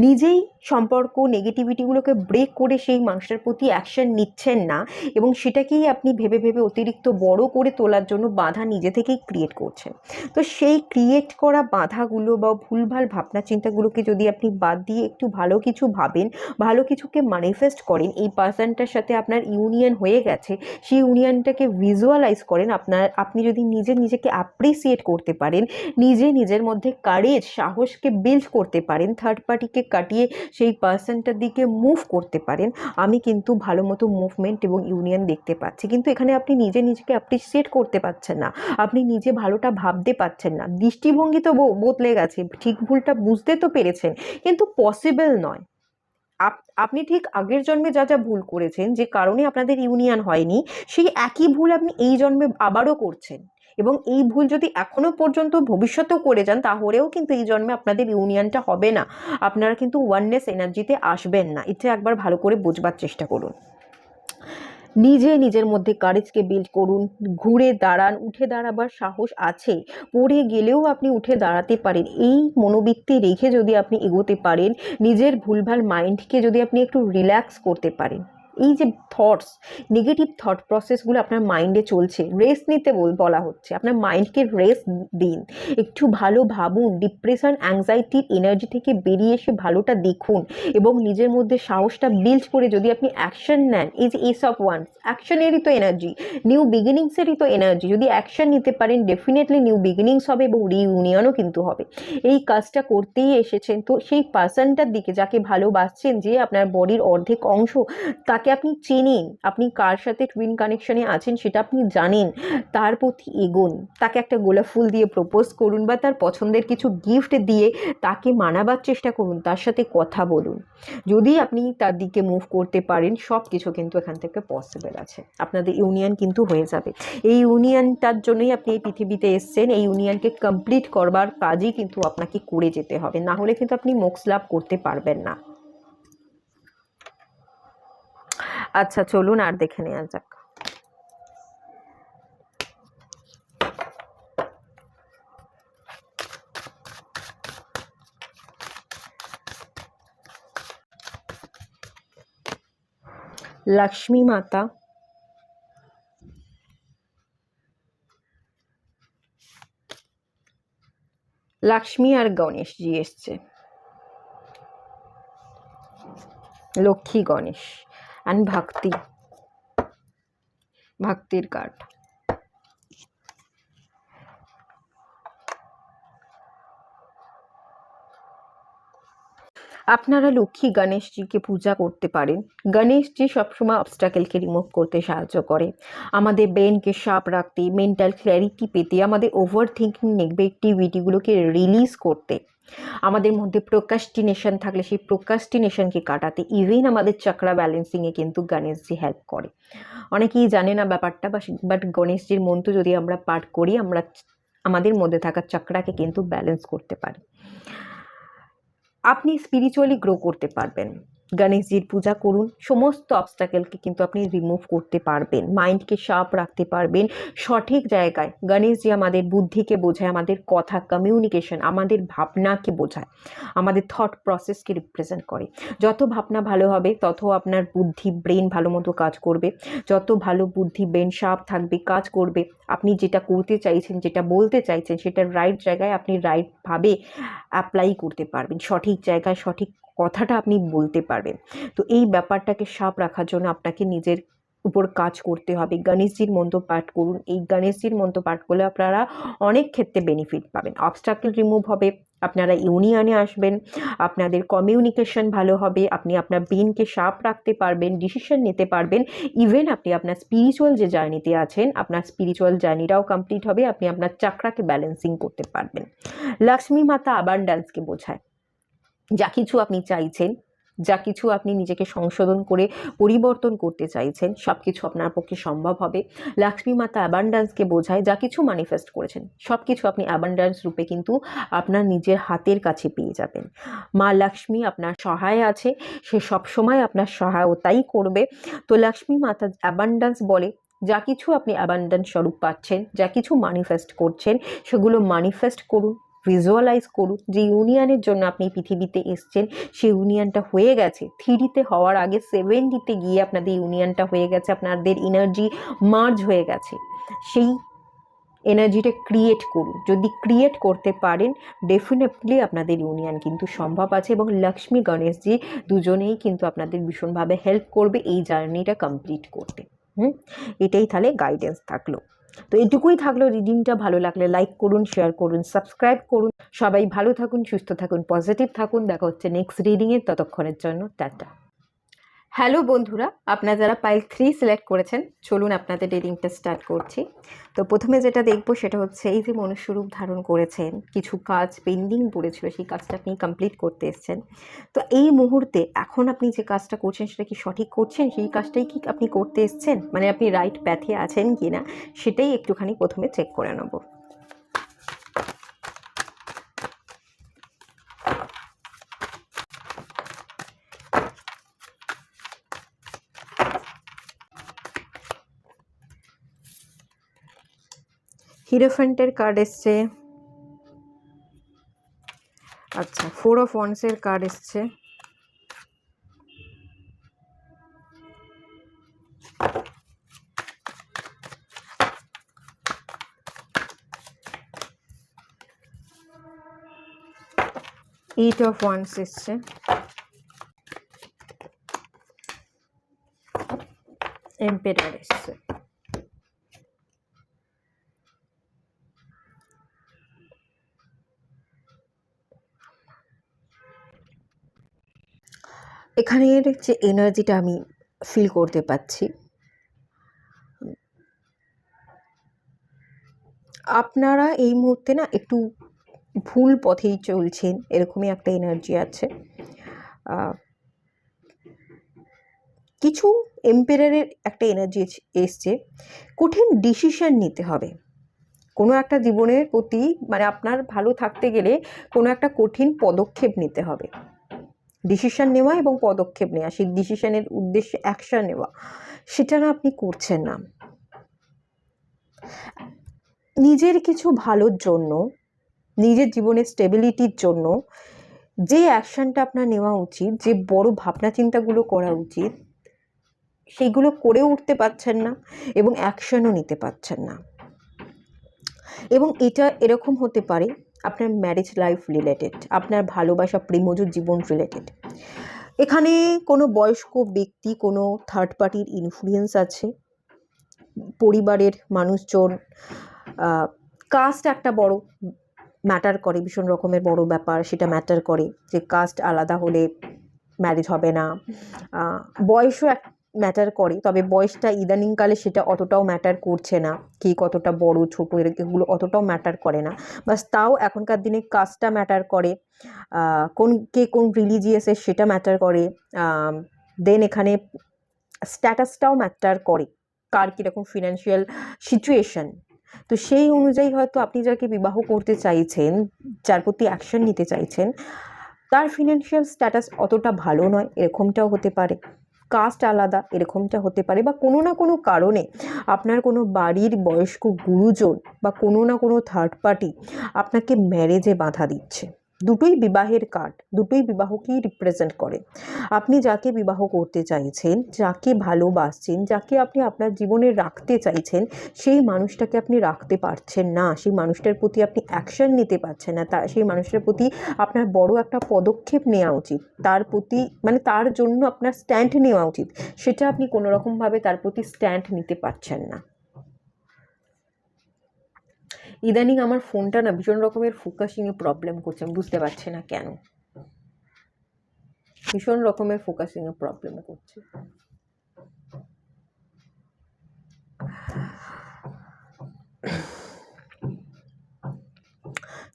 নিজেই সম্পর্ক নেগেটিভিটিগুলোকে ব্রেক করে সেই মানুষটার প্রতি অ্যাকশন নিচ্ছেন না, এবং সেটাকেই আপনি ভেবে ভেবে অতিরিক্ত বড় করে তোলার জন্য বাধা নিজে থেকেই ক্রিয়েট করছেন। তো সেই ক্রিয়েট করা বাধাগুলো বা ভুলভাল ভাবনা চিন্তাগুলোকে যদি আপনি বাদ দিয়ে একটু ভালো কিছু ভাবেন, ভালো কিছুকে ম্যানিফেস্ট করেন, এই পার্সনটার সাথে আপনার ইউনিয়ন হয়ে গেছে, সেই ইউনিয়নটাকে ভিজুয়ালাইজ করেন, আপনি যদি নিজেকে অ্যাপ্রিসিয়েট করতে পারেন, নিজের মধ্যে কারেজ, সাহসকে বিল্ড করতে পারেন, থার্ড পার্টিকে কাটিয়ে সেই পার্সনটার দিকে মুভ করতে পারেন, আমি কিন্তু ভালো মতো মুভমেন্ট এবং ইউনিয়ন দেখতে পাচ্ছি। কিন্তু এখানে আপনি নিজেকে অ্যাপ্রিসিয়েট করতে পারছেন না, আপনি নিজে ভালোটা ভাবতে পারছেন না, দৃষ্টিভঙ্গি তো বদলে গেছে, ঠিক ভুলটা বুঝতে তো পেরেছেন, কিন্তু পসিবল নয়। আপনি ঠিক আগের জন্মে যা যা ভুল করেছেন, যে কারণে আপনাদের ইউনিয়ন হয়নি, সেই একই ভুল আপনি এই জন্মে আবারও করছেন, এবং এই ভুল যদি এখনো পর্যন্ত ভবিষ্যতেও করে যান, তাহলেও কিন্তু এই জন্মে আপনাদের ইউনিয়নটা হবে না, আপনারা কিন্তু ওয়াননেস এনার্জিতে আসবেন না। এটা একবার ভালো করে বোঝবার চেষ্টা করুন। নিজের মধ্যে কারেজকে বিল্ড করুন, ঘুরে দাঁড়ান, উঠে দাঁড়াবার সাহস আছে, পড়ে গেলেও আপনি উঠে দাঁড়াতে পারেন, এই মনোবৃত্তি রেখে যদি আপনি এগোতে পারেন, নিজের ভুলভাল মাইন্ডকে যদি আপনি একটু রিল্যাক্স করতে পারেন, এই যে থটস, নেগেটিভ থট প্রসেসগুলো আপনার মাইন্ডে চলছে, রেস্ট নিতে বলা হচ্ছে, আপনার মাইন্ডকে রেস্ট দিন, একটু ভালো ভাবুন, ডিপ্রেশন অ্যাংজাইটির এনার্জি থেকে বেরিয়ে এসে ভালোটা দেখুন, এবং নিজের মধ্যে সাহসটা বিল্ড করে যদি আপনি অ্যাকশন নেন, এই যে এস অফ ওয়ান্স, অ্যাকশনেরই তো এনার্জি, নিউ বিগিনিংসেরই তো এনার্জি, যদি অ্যাকশন নিতে পারেন ডেফিনেটলি নিউ বিগিনিংস হবে এবং রিইউনিয়নও কিন্তু হবে। এই কাজটা করতেই এসেছেন, তো সেই পার্সনটার দিকে যাকে ভালোবাসছেন, যে আপনার বডির অর্ধেক অংশ, তাকে আপনি চেনেন, আপনি কার সাথে টুইন কানেকশনে আছেন সেটা আপনি জানেন, তার প্রতি এগোন, তাকে একটা গোলাপ ফুল দিয়ে প্রপোজ করুন, বা তার পছন্দের কিছু গিফট দিয়ে তাকে মানাবার চেষ্টা করুন, তার সাথে কথা বলুন। যদি আপনি তার দিকে মুভ করতে পারেন, সব কিছু কিন্তু এখান থেকে পসিবল আছে, আপনাদের ইউনিয়ন কিন্তু হয়ে যাবে। এই ইউনিয়নটার জন্যই আপনি এই পৃথিবীতে এসছেন, এই ইউনিয়নকে কমপ্লিট করবার কাজই কিন্তু আপনাকে করে যেতে হবে, না হলে কিন্তু আপনি মোক্ষ লাভ করতে পারবেন না। আচ্ছা চলুন আর দেখে নেওয়া যাক। লক্ষ্মী মাতা, লক্ষ্মী আর গণেশজি এসছে, লক্ষ্মী গণেশ অ্যান্ড ভক্তির কার্ড। আপনারা লক্ষ্মী গণেশজিকে পূজা করতে পারেন। গণেশজি সবসময় অবস্টাকেলকে রিমুভ করতে সাহায্য করে, আমাদের ব্রেনকে শার্প রাখতে, মেন্টাল ক্ল্যারিটি পেতে, আমাদের ওভার থিঙ্কিং নেগেটিভিটিগুলোকে রিলিজ করতে, আমাদের মধ্যে প্রোক্রাস্টিনেশন থাকলে সেই প্রোক্রাস্টিনেশনকে কাটাতে, ইভেন আমাদের চক্রা ব্যালেন্সিংয়ে কিন্তু গণেশজি হেল্প করে। অনেকেই জানে না ব্যাপারটা, বাট গণেশজির মন্ত্র যদি আমরা পাঠ করি, আমরা আমাদের মধ্যে থাকা চক্রাকে কিন্তু ব্যালেন্স করতে পারি, আপনি স্পিরিচুয়ালি গ্রো করতে পারবেন। গণেশজির পূজা করুন, সমস্ত অবস্টাকেলকে কিন্তু আপনি রিমুভ করতে পারবেন, মাইন্ডকে শার্প রাখতে পারবেন সঠিক জায়গায়। গণেশজি আমাদের বুদ্ধিকে বোঝায়, আমাদের কথা কমিউনিকেশন, আমাদের ভাবনাকে বোঝায়, আমাদের থট প্রসেসকে রিপ্রেজেন্ট করে। যত ভাবনা ভালো হবে, তত আপনার বুদ্ধি ব্রেন ভালো মতো কাজ করবে, যত ভালো বুদ্ধি ব্রেন শার্প থাকবে, কাজ করবে, আপনি যেটা করতে চাইছেন, যেটা বলতে চাইছেন, সেটা রাইট জায়গায় আপনি রাইটভাবে অ্যাপ্লাই করতে পারবেন, সঠিক জায়গায় সঠিক কথাটা আপনি বলতে পারবেন। তো এই ব্যাপারটাকে শার্প রাখার জন্য আপনাকে নিজের উপর কাজ করতে হবে। গণেশজির মন্ত্র পাঠ করুন। এই গণেশজির মন্ত্র পাঠ করলে আপনারা অনেক ক্ষেত্রে বেনিফিট পাবেন। অবস্ট্রাকল রিমুভ হবে, আপনারা ইউনিয়নে আসবেন, আপনাদের কমিউনিকেশন ভালো হবে, আপনি আপনার ব্রেনকে শার্প রাখতে পারবেন, ডিসিশন নিতে পারবেন। ইভেন আপনি আপনার স্পিরিচুয়াল যে জার্নিতে আছেন, আপনার স্পিরিচুয়াল জার্নিটাও কমপ্লিট হবে, আপনি আপনার চাকরাকে ব্যালেন্সিং করতে পারবেন। লক্ষ্মী মাতা অ্যাবান্ড্যান্সকে বোঝায়। যা কিছু আপনি চাইছেন, যা কিছু আপনি নিজেকে সংশোধন করে পরিবর্তন করতে চাইছেন, সব কিছু আপনার পক্ষে সম্ভব হবে। লক্ষ্মী মাতা অ্যাবান্ড্যান্সকে বোঝায় যা কিছু ম্যানিফেস্ট করেছেন সব কিছু আপনি অ্যাবান্ড্যান্স রূপে কিন্তু আপনার নিজের হাতের কাছে পেয়ে যাবেন। মা লক্ষ্মী আপনার সহায় আছে, সে সবসময় আপনার সহায়তাই করবে। তো লক্ষ্মী মাতা অ্যাবান্ড্যান্স বলে যা কিছু আপনি অ্যাবান্ড্যান্স স্বরূপ পাচ্ছেন, যা কিছু ম্যানিফেস্ট করছেন, সেগুলো ম্যানিফেস্ট করুন, ভিজুয়ালাইজ করুন। যে ইউনিয়নের জন্য আপনি পৃথিবীতে এসছেন সেই ইউনিয়নটা হয়ে গেছে। 3D হওয়ার আগে 7D গিয়ে আপনাদের ইউনিয়নটা হয়ে গেছে, আপনাদের এনার্জি মার্জ হয়ে গেছে। সেই এনার্জিটা ক্রিয়েট করুন। যদি ক্রিয়েট করতে পারেন ডেফিনেটলি আপনাদের ইউনিয়ন কিন্তু সম্ভব আছে, এবং লক্ষ্মী গণেশজি দুজনেই কিন্তু আপনাদের ভীষণভাবে হেল্প করবে এই জার্নিটা কমপ্লিট করতে। এটাই তাহলে গাইডেন্স থাকলো। তো এটুকুই থাকলো রিডিংটা। ভালো লাগলে লাইক করুন, শেয়ার করুন, সাবস্ক্রাইব করুন। সবাই ভালো থাকুন, সুস্থ থাকুন, পজিটিভ থাকুন। দেখা হচ্ছে নেক্সট রিডিংয়ে, ততক্ষণের জন্য টাটা। হ্যালো বন্ধুরা, আপনারা যারা পাইল 3 সিলেক্ট করেছেন, চলুন আপনাদের রিডিংটা স্টার্ট করছি। তো প্রথমে যেটা দেখবো সেটা হচ্ছে এই যে মনুষ্যরূপ ধারণ করেছেন, কিছু কাজ পেন্ডিং পড়েছিল, সেই কাজটা আপনি কমপ্লিট করতে এসেছেন। তো এই মুহূর্তে এখন আপনি যে কাজটা করছেন সেটা কি সঠিক করছেন? সেই কাজটাই কি আপনি করতে এসেছেন? মানে আপনি রাইট প্যাথে আছেন কি না সেটাই একটুখানি প্রথমে চেক করে নেব। হিরোফ্যান্টের কার্ড এসছে, আচ্ছা 4 অফ ওয়ান্সের কার্ড এসছে, এইট অফ ওয়ান্স এসছে, এম্পেরার এসছে। এখানের যে এনার্জিটা আমি ফিল করতে পাচ্ছি, আপনারা এই মুহূর্তে না একটু ভুল পথেই চলছেন, এরকমই একটা এনার্জি আছে। কিছু এম্পেরারের একটা এনার্জি এসছে, কঠিন ডিসিশন নিতে হবে কোনো একটা জীবনের প্রতি, মানে আপনার ভালো থাকতে গেলে কোনো একটা কঠিন পদক্ষেপ নিতে হবে। ডিসিশন নেওয়া এবং পদক্ষেপ নেওয়া, সেই ডিসিশনের উদ্দেশ্যে অ্যাকশন নেওয়া, সেটা না আপনি করছেন না। নিজের কিছু ভালোর জন্য, নিজের জীবনের স্টেবিলিটির জন্য যে অ্যাকশনটা আপনার নেওয়া উচিত, যে বড় ভাবনা চিন্তাগুলো করা উচিত, সেইগুলো করে উঠতে পারছেন না এবং অ্যাকশনও নিতে পারছেন না। এবং এটা এরকম হতে পারে আপনার ম্যারেজ লাইফ রিলেটেড, আপনার ভালোবাসা প্রেমজ জীবন রিলেটেড। এখানে কোনো বয়স্ক ব্যক্তি, কোনো থার্ড পার্টির ইনফ্লুয়েন্স আছে, পরিবারের মানুষজন, কাস্ট একটা বড় ম্যাটার করে, ভীষণ রকমের বড় ব্যাপার, সেটা ম্যাটার করে যে কাস্ট আলাদা হলে ম্যারেজ হবে না। বয়সও এক ম্যাটার করে, তবে বয়সটা ইদানিংকালে সেটা অতটাও ম্যাটার করছে না, কি কতটা বড় ছোটো এগুলো অতটাও ম্যাটার করে না। বাস তাও এখনকার দিনে কাস্টটা ম্যাটার করে, কোন রিলিজিয়াসের সেটা ম্যাটার করে। দেন এখানে স্ট্যাটাসটাও ম্যাটার করে, কার কীরকম ফিনান্সিয়াল সিচুয়েশন। তো সেই অনুযায়ী হয়তো আপনি যাকে বিবাহ করতে চাইছেন, যার প্রতি অ্যাকশন নিতে চাইছেন, তার ফিনান্সিয়াল স্ট্যাটাস অতটা ভালো নয়, এরকমটাও হতে পারে। কাস্ট আলাদা, এরকমটা হতে পারে। বা কোনো না কোনো কারণে আপনার কোনো বাড়ির বয়স্ক গুরুজন বা কোনো না কোনো থার্ড পার্টি আপনাকে ম্যারেজে বাধা দিচ্ছে। দুটোই বিবাহের কার্ড, দুটোই বিবাহকেই রিপ্রেজেন্ট করে। আপনি যাকে বিবাহ করতে চাইছেন, যাকে ভালোবাসছেন, যাকে আপনি আপনার জীবনে রাখতে চাইছেন, সেই মানুষটাকে আপনি রাখতে পারছেন না, সেই মানুষটার প্রতি আপনি অ্যাকশন নিতে পারছেন না, সেই মানুষটার প্রতি আপনার বড় একটা পদক্ষেপ নেওয়া উচিত, তার প্রতি মানে তার জন্য আপনার স্ট্যান্ড নেওয়া উচিত, সেটা আপনি কোনোরকমভাবে তার প্রতি স্ট্যান্ড নিতে পারছেন না। ইদানিং আমার ফোনটা না ভীষণ রকমের ফোকাসিংয়ে প্রবলেম করছে, আমি বুঝতে পারছি না কেন, ভীষণ রকমের ফোকাসিংয়ে প্রবলেম করছে।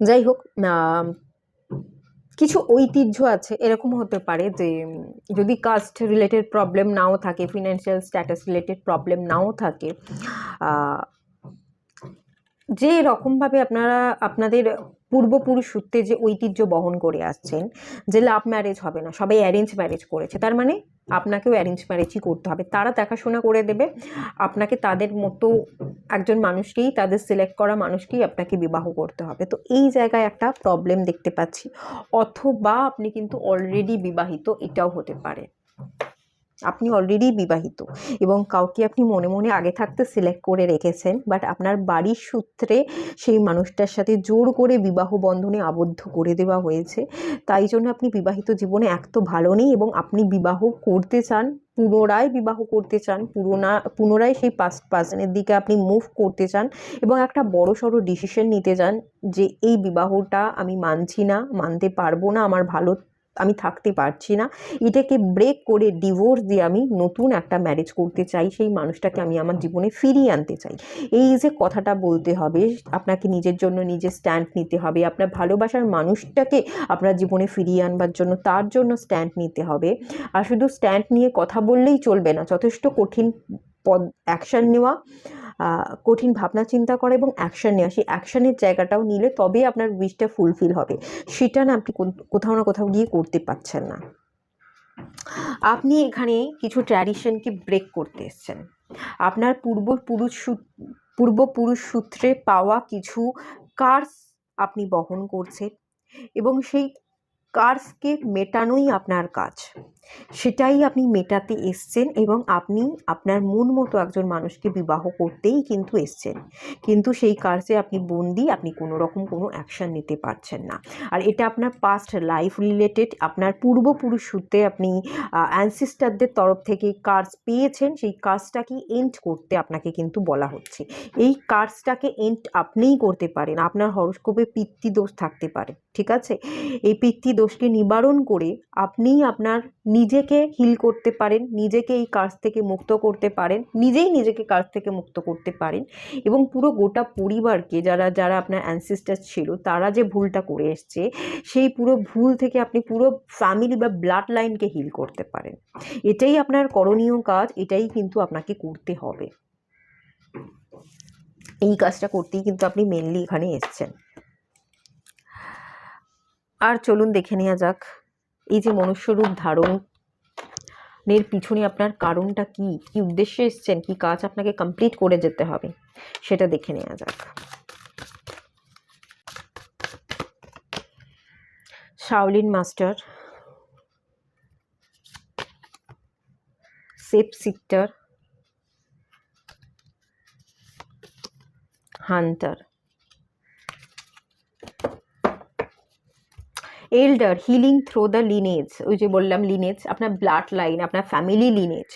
যাই হোক, কিছু ঐতিহ্য আছে, এরকম হতে পারে যে যদি কাস্ট রিলেটেড প্রবলেম নাও থাকে, ফিনান্সিয়াল স্ট্যাটাস রিলেটেড প্রবলেম নাও থাকে, যে রকমভাবে আপনারা আপনাদের পূর্বপুরুষ সূত্রে যে ঐতিহ্য বহন করে আসছেন, যে লাভ ম্যারেজ হবে না, সবাই অ্যারেঞ্জ ম্যারেজ করেছে, তার মানে আপনাকেও অ্যারেঞ্জ ম্যারেজই করতে হবে। তারা দেখাশোনা করে দেবে আপনাকে, তাদের মতো একজন মানুষকেই, তাদের সিলেক্ট করা মানুষকেই আপনাকে বিবাহ করতে হবে। তো এই জায়গায় একটা প্রবলেম দেখতে পাচ্ছি, অথবা আপনি কিন্তু অলরেডি বিবাহিত, এটাও হতে পারে। আপনি অলরেডি বিবাহিত এবং কাউকে আপনি মনে মনে আগে থাকতে সিলেক্ট করে রেখেছেন, বাট আপনার বাড়ির সূত্রে সেই মানুষটার সাথে জোর করে বিবাহ বন্ধনে আবদ্ধ করে দেওয়া হয়েছে। তাই জন্য আপনি বিবাহিত জীবনে এক তো ভালো নেই, এবং আপনি বিবাহ করতে চান, পুনরায় বিবাহ করতে চান, পুনরায় সেই পাস্ট পার্সনের দিকে আপনি মুভ করতে চান, এবং একটা বড় সড়ো ডিসিশন নিতে চান যে এই বিবাহটা আমি মানছি না, মানতে পারবো না, আমি থাকতে পারছি না, এটাকে ব্রেক করে ডিভোর্স দিয়ে আমি নতুন একটা ম্যারেজ করতে চাই, সেই মানুষটাকে আমি আমার জীবনে ফিরিয়ে আনতে চাই। এই যে কথাটা বলতে হবে, আপনাকে নিজের জন্য নিজে স্ট্যান্ড নিতে হবে, আপনার ভালোবাসার মানুষটাকে আপনার জীবনে ফিরিয়ে আনবার জন্য তার জন্য স্ট্যান্ড নিতে হবে। আর শুধু স্ট্যান্ড নিয়ে কথা বললেই চলবে না, যথেষ্ট কঠিন অ্যাকশান নেওয়া, কঠিন ভাবনা চিন্তা করা এবং অ্যাকশান নেওয়া, সেই অ্যাকশানের জায়গাটাও নিলে তবেই আপনার উইশটা ফুলফিল হবে। সেটা না আপনি কোথাও না কোথাও গিয়ে করতে পারছেন না। আপনি এখানে কিছু ট্র্যাডিশনকে ব্রেক করতে এসছেন, আপনার পূর্বপুরুষ সূত্রে পাওয়া কিছু কার্স আপনি বহন করছেন, এবং সেই কার্সকে মেটানোই আপনার কাজ, সেটাই আপনি মেটাতে এসছেন, এবং আপনি আপনার মন মতো একজন মানুষকে বিবাহ করতেই কিন্তু এসছেন, কিন্তু সেই কার্সে আপনি বন্দি, আপনি কোনো রকম কোনো অ্যাকশান নিতে পারছেন না। আর এটা আপনার পাস্ট লাইফ রিলেটেড, আপনার পূর্বপুরুষ সূত্রে আপনি অ্যানসিস্টারদের তরফ থেকে কার্স পেয়েছেন, সেই কার্সটাকে এন্ড করতে আপনাকে কিন্তু বলা হচ্ছে। এই কার্সটাকে এন্ড আপনিই করতে পারেন, আপনার হরোস্কোপে পিতৃদোষ থাকতে পারে, ঠিক আছে, এই পিতৃদোষকে নিবারণ করে আপনিই আপনার নিজেকে হিল করতে পারেন, নিজেকে এই কাজ থেকে মুক্ত করতে পারেন, নিজেকে কাজ থেকে মুক্ত করতে পারেন, এবং পুরো গোটা পরিবারকে, যারা আপনার অ্যানসিস্টার ছিল, তারা যে ভুলটা করে এসছে, সেই পুরো ভুল থেকে আপনি পুরো ফ্যামিলি বা ব্লাড লাইনকে হিল করতে পারেন। এটাই আপনার করণীয় কাজ, এটাই কিন্তু আপনাকে করতে হবে। এই কাজটা করতেই কিন্তু আপনি মেনলি এখানে এসছেন। আর চলুন দেখে নেওয়া যাক, এই যে মনুষ্যরূপ ধারণের পিছনে আপনার কারণটা কি, কি উদ্দেশ্যে এসছেন, কি কাজ আপনাকে কমপ্লিট করে যেতে হবে, সেটা দেখে নেওয়া যাক। Shaolin master, shape shifter, hunter, elder, healing through the lineage, ওই যে বললাম লিনেজ, আপনার ব্লাড লাইন, আপনার ফ্যামিলি লিনেজ,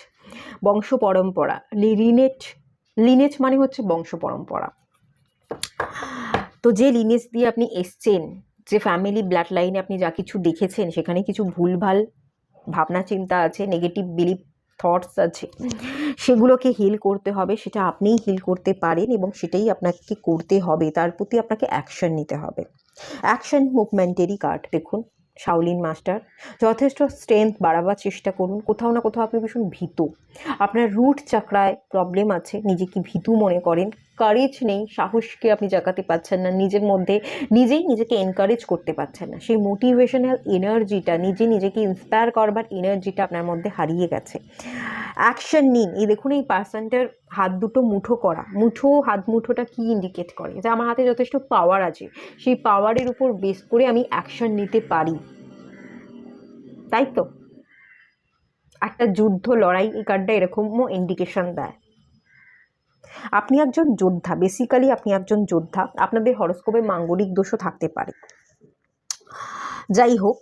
বংশ পরম্পরা, লিনেজ মানে হচ্ছে বংশ পরম্পরা। তো যে লিনেজ দিয়ে আপনি এসছেন, যে ফ্যামিলি ব্লাড লাইনে আপনি যা কিছু দেখেছেন, সেখানে কিছু ভুলভাল ভাবনা চিন্তা আছে, নেগেটিভ বিলিফ থটস আছে, সেগুলোকে হিল করতে হবে, সেটা আপনিই হিল করতে পারেন, এবং সেটাই আপনাকে করতে হবে, তার প্রতি আপনাকে অ্যাকশন নিতে হবে। অ্যাকশন মুভমেন্টেরই কার্ড দেখুন শাওলিন মাস্টার, যথেষ্ট স্ট্রেংথ বাড়াবার চেষ্টা করুন। কোথাও না কোথাও আপনি ভীষণ ভীতু, আপনার রুট চাকরায় প্রবলেম আছে, নিজেকে ভীতু মনে করেন, কারেজ নেই, সাহসকে আপনি জাগাতে পারছেন না, নিজের মধ্যে নিজেই নিজেকে এনকারেজ করতে পারছেন না, সেই মোটিভেশনাল এনার্জিটা, নিজেকে ইন্সপায়ার করবার এনার্জিটা আপনার মধ্যে হারিয়ে গেছে। অ্যাকশন নিন। এই দেখুন এই পার্সনটার হাত দুটো মুঠো করা, হাত মুঠোটা কি ইন্ডিকেট করে? যে আমার হাতে যথেষ্ট পাওয়ার আছে, সেই পাওয়ারের উপর বেস করে আমি অ্যাকশন নিতে পারি, তাই তো? একটা যুদ্ধ লড়াই, এই কার্ডটা এরকমও ইন্ডিকেশন দেয়। আপনি একজন যোদ্ধা, বেসিক্যালি আপনি একজন যোদ্ধা। আপনাদের হরোস্কোপে মাঙ্গলিক দোষও থাকতে পারে, যাই হোক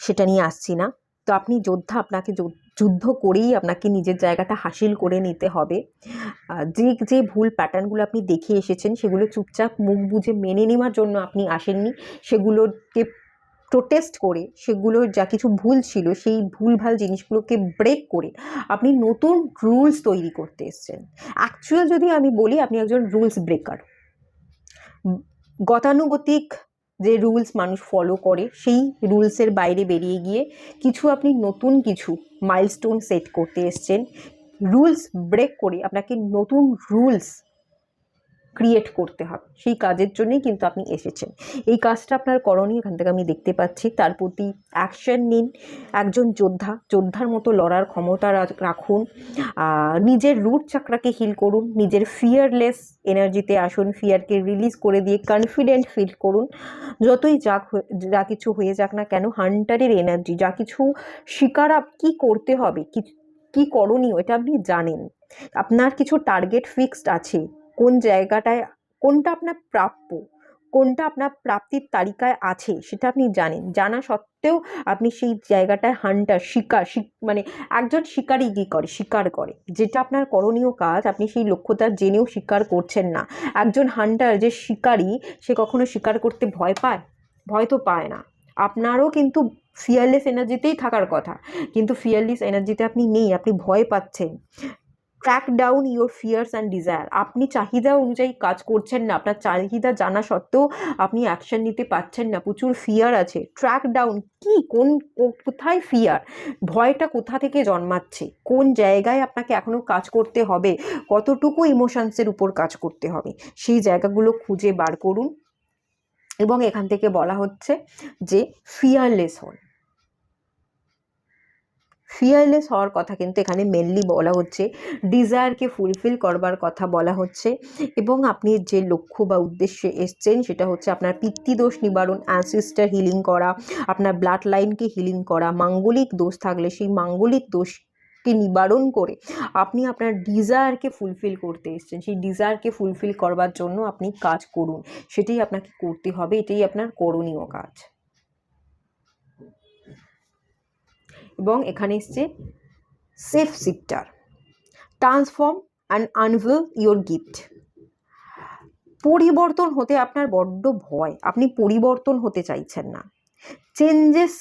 সেটা নিয়ে আসছি না। তো আপনি যোদ্ধা, আপনাকে যুদ্ধ করেই আপনাকে নিজের জায়গাটা হাসিল করে নিতে হবে। যে ভুল প্যাটার্নগুলো আপনি দেখে এসেছেন সেগুলো চুপচাপ মুখ বুজে মেনে নেওয়ার জন্য আপনি আসেননি, সেগুলোকে প্রোটেস্ট করে, সেগুলোর যা কিছু ভুল ছিল সেই ভুলভাল জিনিসগুলোকে ব্রেক করে আপনি নতুন রুলস তৈরি করতে এসেছেন। অ্যাকচুয়াল যদি আমি বলি, আপনি একজন রুলস ব্রেকার। গতানুগতিক যে রুলস মানুষ ফলো করে সেই রুলসের বাইরে বেরিয়ে গিয়ে আপনি নতুন কিছু মাইলস্টোন সেট করতে এসছেন। রুলস ব্রেক করে আপনাকে নতুন রুলস ক্রিয়েট করতে হবে, সেই কাজের জন্যই কিন্তু আপনি এসেছেন। এই কাজটা আপনার করণীয় এখান থেকে আমি দেখতে পাচ্ছি। তার প্রতি অ্যাকশন নিন। একজন যোদ্ধার মতো লড়ার ক্ষমতা রাখুন। নিজের রুট চাকরাকে হিল করুন, নিজের ফিয়ারলেস এনার্জিতে আসুন, ফিয়ারকে রিলিজ করে দিয়ে কনফিডেন্ট ফিল করুন। যতই যা কিছু হয়ে যাক না কেন, হান্টারের এনার্জি, যা কিছু শিকার কি করতে হবে, কি করণীয়, এটা আপনি জানেন। আপনার কিছু টার্গেট ফিক্সড আছে, কোন জায়গাটায় কোনটা আপনার প্রাপ্য, কোনটা আপনার প্রাপ্তির তালিকায় আছে সেটা আপনি জানেন। জানা সত্ত্বেও আপনি সেই জায়গাটায় হান্টার, মানে একজন শিকারী কী করে, শিকার করে, যেটা আপনার করণীয় কাজ, আপনি সেই লক্ষ্যটা জেনেও শিকার করছেন না। একজন হান্টার, যে শিকারী, সে কখনো শিকার করতে ভয় পায়? ভয় তো পায় না। আপনারও কিন্তু ফিয়ারলেস এনার্জিতেই থাকার কথা, কিন্তু ফিয়ারলেস এনার্জিতে আপনি নেই, আপনি ভয় পাচ্ছেন। Track down your fears and desire. আপনি চাহিদা অনুযায়ী কাজ করছেন না, আপনার চাহিদা জানা সত্ত্বেও আপনি অ্যাকশন নিতে পারছেন না, প্রচুর ফিয়ার আছে। ট্র্যাক ডাউন কি, কোথায় ফিয়ার, ভয়টা কোথা থেকে জন্মাচ্ছে, কোন জায়গায় আপনাকে এখনও কাজ করতে হবে, কতটুকু ইমোশনসের উপর কাজ করতে হবে, সেই জায়গাগুলো খুঁজে বার করুন। এবং এখান থেকে বলা হচ্ছে যে ফিয়ারলেস হন। ফিয়ারলেস হওয়ার কথা কিন্তু এখানে মেনলি বলা হচ্ছে, ডিজায়ারকে ফুলফিল করবার কথা বলা হচ্ছে। এবং আপনি যে লক্ষ্য বা উদ্দেশ্যে এসছেন সেটা হচ্ছে আপনার পিতৃদোষ নিবারণ, অ্যানসেস্টার হিলিং করা, আপনার ব্লাড লাইনকে হিলিং করা। মাঙ্গলিক দোষ থাকলে সেই মাঙ্গলিক দোষকে নিবারণ করে আপনি আপনার ডিজায়ারকে ফুলফিল করতে এসছেন। সেই ডিজায়ারকে ফুলফিল করবার জন্য আপনি কাজ করুন, সেটাই আপনাকে করতে হবে, এটাই আপনার করণীয় কাজ। এবং এখানে এসছে safe shifter, transform and anvil your gift. পরিবর্তন হতে আপনার বড্ড ভয়, আপনি পরিবর্তন হতে চাইছেন না, চেঞ্জেস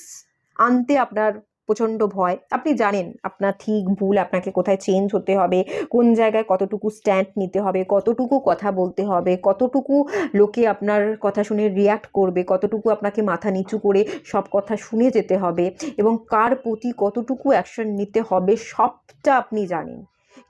আনতে আপনার প্রচণ্ড ভয়। আপনি জানেন আপনার ঠিক ভুল, আপনাকে কোথায় চেঞ্জ হতে হবে, কোন জায়গায় কতটুকু স্ট্যান্ড নিতে হবে, কতটুকু কথা বলতে হবে, কতটুকু লোকে আপনার কথা শুনে রিয়্যাক্ট করবে, কতটুকু আপনাকে মাথা নিচু করে সব কথা শুনে যেতে হবে, এবং কার প্রতি কতটুকু অ্যাকশন নিতে হবে সবটা আপনি জানেন।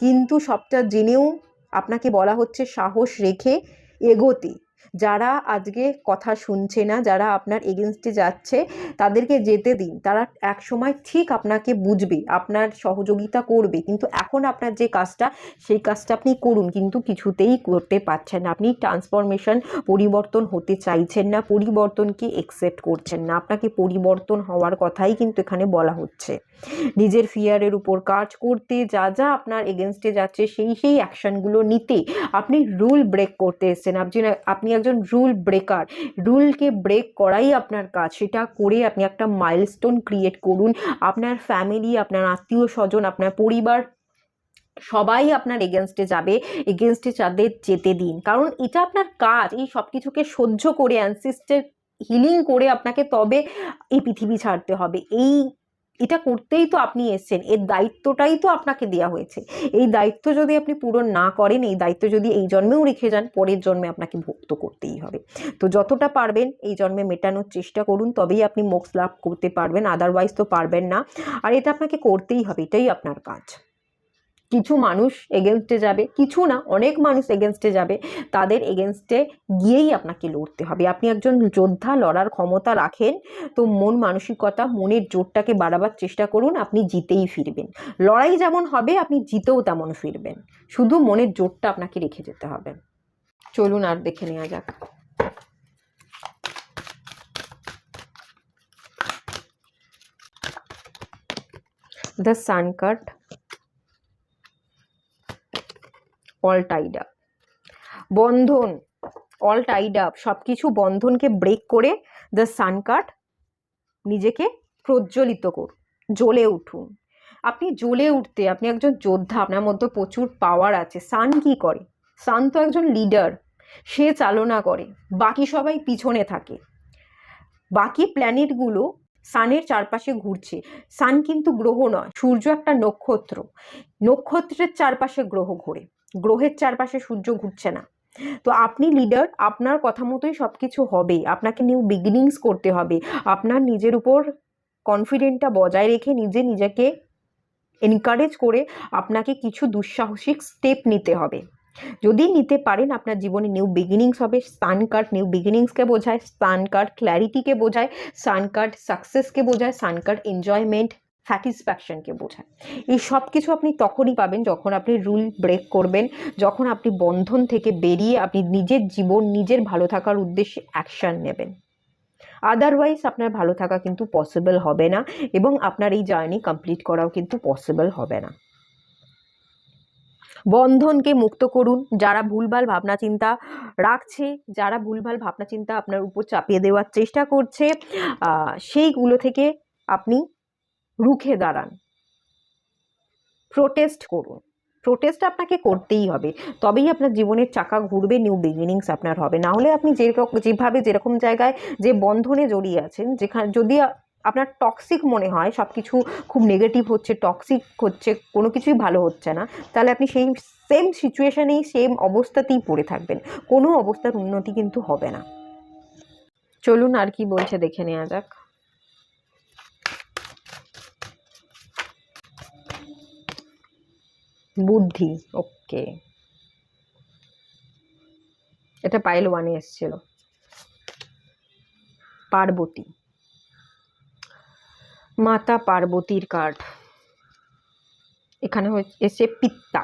কিন্তু সবটা জেনেও আপনাকে বলা হচ্ছে সাহস রেখে এগোতে। যারা আজকে কথা শুনছে না, যারা আপনার এগেনস্টে যাচ্ছে, তাদেরকে যেতে দিন। তারা এক সময় ঠিক আপনাকে বুঝবে, আপনার সহযোগিতা করবে, কিন্তু এখন আপনার যে কাজটা, সেই কাজটা আপনি করুন, কিন্তু কিছুতেই করতে পারছেন না। আপনি ট্রান্সফরমেশন, পরিবর্তন হতে চাইছেন না, পরিবর্তনকে অ্যাকসেপ্ট করছেন না। আপনাকে পরিবর্তন হওয়ার কথাই কিন্তু এখানে বলা হচ্ছে। নিজের ফিয়ারের উপর কাজ করতে, যা আপনার এগেনস্টে যাচ্ছে সেই অ্যাকশনগুলো নিতে, আপনি রুল ব্রেক করতে এসেছেন। আপনি একজন রুল ব্রেকার। রুলকে ব্রেক করাই আপনার কাজ, সেটা করে আপনি একটা মাইলস্টোন ক্রিয়েট করুন। আপনার ফ্যামিলি, আপনার আত্মীয় স্বজন, আপনার পরিবার সবাই আপনার এগেনস্টে যাবে, এগেনস্টে তাদের যেতে দিন, কারণ এটা আপনার কাজ। এই সব কিছুকে সহ্য করে, অ্যানসেস্টার হিলিং করে আপনাকে তবে এই পৃথিবী ছাড়তে হবে। এটা করতেই তো আপনি এসেছেন, এর দায়িত্বটাই তো আপনাকে দেওয়া হয়েছে। এই দায়িত্ব যদি আপনি পূরণ না করেন, এই দায়িত্ব যদি এই জন্মেও রেখে যান, পরের জন্মে আপনাকে ভুক্ত করতেই হবে। তো যতটা পারবেন এই জন্মে মেটানোর চেষ্টা করুন, তবেই আপনি মোক্ষ লাভ করতে পারবেন, আদারওয়াইজ তো পারবেন না। আর এটা আপনাকে করতেই হবে, এটাই আপনার কাজ। কিছু মানুষ এগেনস্টে যাবে, কিছু না অনেক মানুষ এগেনস্টে যাবে, তাদের এগেনস্টে গিয়েই আপনাকে লড়তে হবে। আপনি একজন যোদ্ধা, লড়ার ক্ষমতা রাখেন, তো মন মানসিকতা, মনের জোরটাকে বাড়াবার চেষ্টা করুন, আপনি জিতেই ফিরবেন। লড়াই যেমন হবে আপনি জিতেও তেমন ফিরবেন, শুধু মনের জোরটা আপনাকে রেখে যেতে হবে। চলুন আর দেখে নেওয়া যাক। The sun card, all Tide up, Bandhan, all Tide up, সবকিছু বন্ধনকে ব্রেক করে দ্য সান কার্ড, নিজেকে প্রজ্বলিত করুন, জ্বলে উঠুন। আপনি জ্বলে উঠতে, আপনি একজন যোদ্ধা, আপনার মধ্যে প্রচুর পাওয়ার আছে। সান কি করে? সান তো একজন লিডার, সে চালনা করে, বাকি সবাই পিছনে থাকে। বাকি প্ল্যানেটগুলো সানের চারপাশে ঘুরছে। সান কিন্তু গ্রহ নয়, সূর্য একটা নক্ষত্র, নক্ষত্রের চারপাশে গ্রহ ঘোরে, গ্রহের চারপাশে সূর্য ঘুরছে না। তো আপনি লিডার, আপনার কথা মতোই সব কিছু হবে, আপনাকে নিউ বিগিনিংস করতে হবে, আপনার নিজের উপর কনফিডেন্টটা বজায় রেখে নিজেকে এনকারেজ করে আপনাকে কিছু দুঃসাহসিক স্টেপ নিতে হবে। যদি নিতে পারেন আপনার জীবনে নিউ বিগিনিংস হবে। সান কার্ড নিউ বিগিনিংসকে বোঝায়, সান কার্ড ক্ল্যারিটিকে বোঝায়, সান কার্ড সাকসেসকে বোঝায়, সান কার্ড এনজয়মেন্ট, স্যাটিসফ্যাকশনকে বোঝায়। এই সব কিছু আপনি তখনই পাবেন যখন আপনি রুল ব্রেক করবেন, যখন আপনি বন্ধন থেকে বেরিয়ে আপনি নিজের জীবন, নিজের ভালো থাকার উদ্দেশ্যে অ্যাকশান নেবেন। আদারওয়াইজ আপনার ভালো থাকা কিন্তু পসিবল হবে না, এবং আপনার এই জার্নি কমপ্লিট করাও কিন্তু পসিবল হবে না। বন্ধনকে মুক্ত করুন। যারা ভুলভাল ভাবনা চিন্তা রাখছে, যারা ভুলভাল ভাবনা চিন্তা আপনার উপর চাপিয়ে দেওয়ার চেষ্টা করছে, সেইগুলো থেকে আপনি রুখে দাঁড়ান, প্রোটেস্ট করুন। প্রোটেস্ট আপনাকে করতেই হবে, তবেই আপনার জীবনের চাকা ঘুরবে, নিউ বিগিনিংস আপনার হবে। না হলে আপনি যেরকম জায়গায়, যে বন্ধনে জড়িয়ে আছেন, যেখানে যদি আপনার টক্সিক মনে হয়, সব কিছু খুব নেগেটিভ হচ্ছে, টক্সিক হচ্ছে, কোনো কিছুই ভালো হচ্ছে না, তাহলে আপনি সেই সেম সিচুয়েশানেই, সেম অবস্থাতেই পড়ে থাকবেন, কোনো অবস্থার উন্নতি কিন্তু হবে না। চলুন আর কি বলছে দেখে নেওয়া যাক। বুদ্ধি, ওকে, এটা পাইল 1-এ এসেছিল। পার্বতী, মাতা পার্বতীর কার্ড এখানে এসে পিত্তা,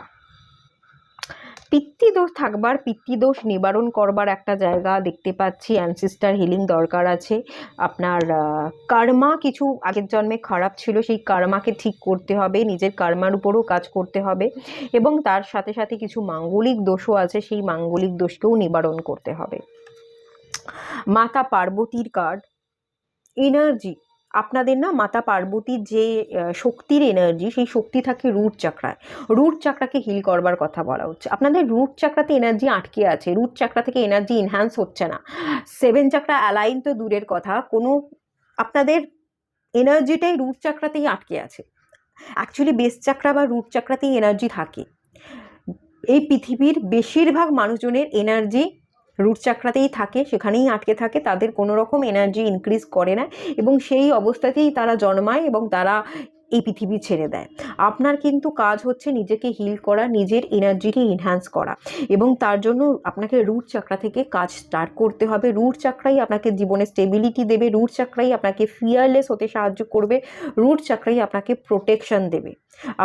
পিতৃদোষ থাকবার, পিতৃদোষ নিবারণ করবার একটা জায়গা দেখতে পাচ্ছি। অ্যানসিস্টার হিলিং দরকার আছে আপনার। কর্মা কিছু আগের জন্মে খারাপ ছিল, সেই কর্মাকে ঠিক করতে হবে, নিজের কর্মার উপরও কাজ করতে হবে, এবং তার সাথে সাথে কিছু মাঙ্গলিক দোষও আছে, সেই মাঙ্গলিক দোষকেও নিবারণ করতে হবে। মাতা পার্বতীর কার্ড, এনার্জি, আপনাদের না মাতা পার্বতীর যে শক্তির এনার্জি, সেই শক্তি থাকে রুট চাকরায়। রুট চাকরাকে হিল করবার কথা বলা হচ্ছে। আপনাদের রুট চাকরাতে এনার্জি আটকে আছে, রুট চাকরা থেকে এনার্জি এনহ্যান্স হচ্ছে না। 7 চাকরা অ্যালাইন তো দূরের কথা, কোনো আপনাদের এনার্জিটাই রুট চাকরাতেই আটকে আছে। অ্যাকচুয়ালি বেস চাকরা বা রুট চাকরাতেই এনার্জি থাকে। এই পৃথিবীর বেশিরভাগ মানুষজনের এনার্জি রুট চাকরাতেই থাকে, সেখানেই আটকে থাকে, তাদের কোনো রকম এনার্জি ইনক্রিজ করে না, এবং সেই অবস্থাতেই তারা জন্মায় এবং তারা এই পৃথিবী ছেড়ে দেয়। আপনার কিন্তু কাজ হচ্ছে নিজেকে হিল করা, নিজের এনার্জিকে এনহ্যান্স করা, এবং তার জন্য আপনাকে রুট চাকরা থেকে কাজ স্টার্ট করতে হবে। রুট চাকরাই আপনাকে জীবনে স্টেবিলিটি দেবে, রুট চাকরাই আপনাকে ফিয়ারলেস হতে সাহায্য করবে, রুট চাকরাই আপনাকে প্রোটেকশন দেবে।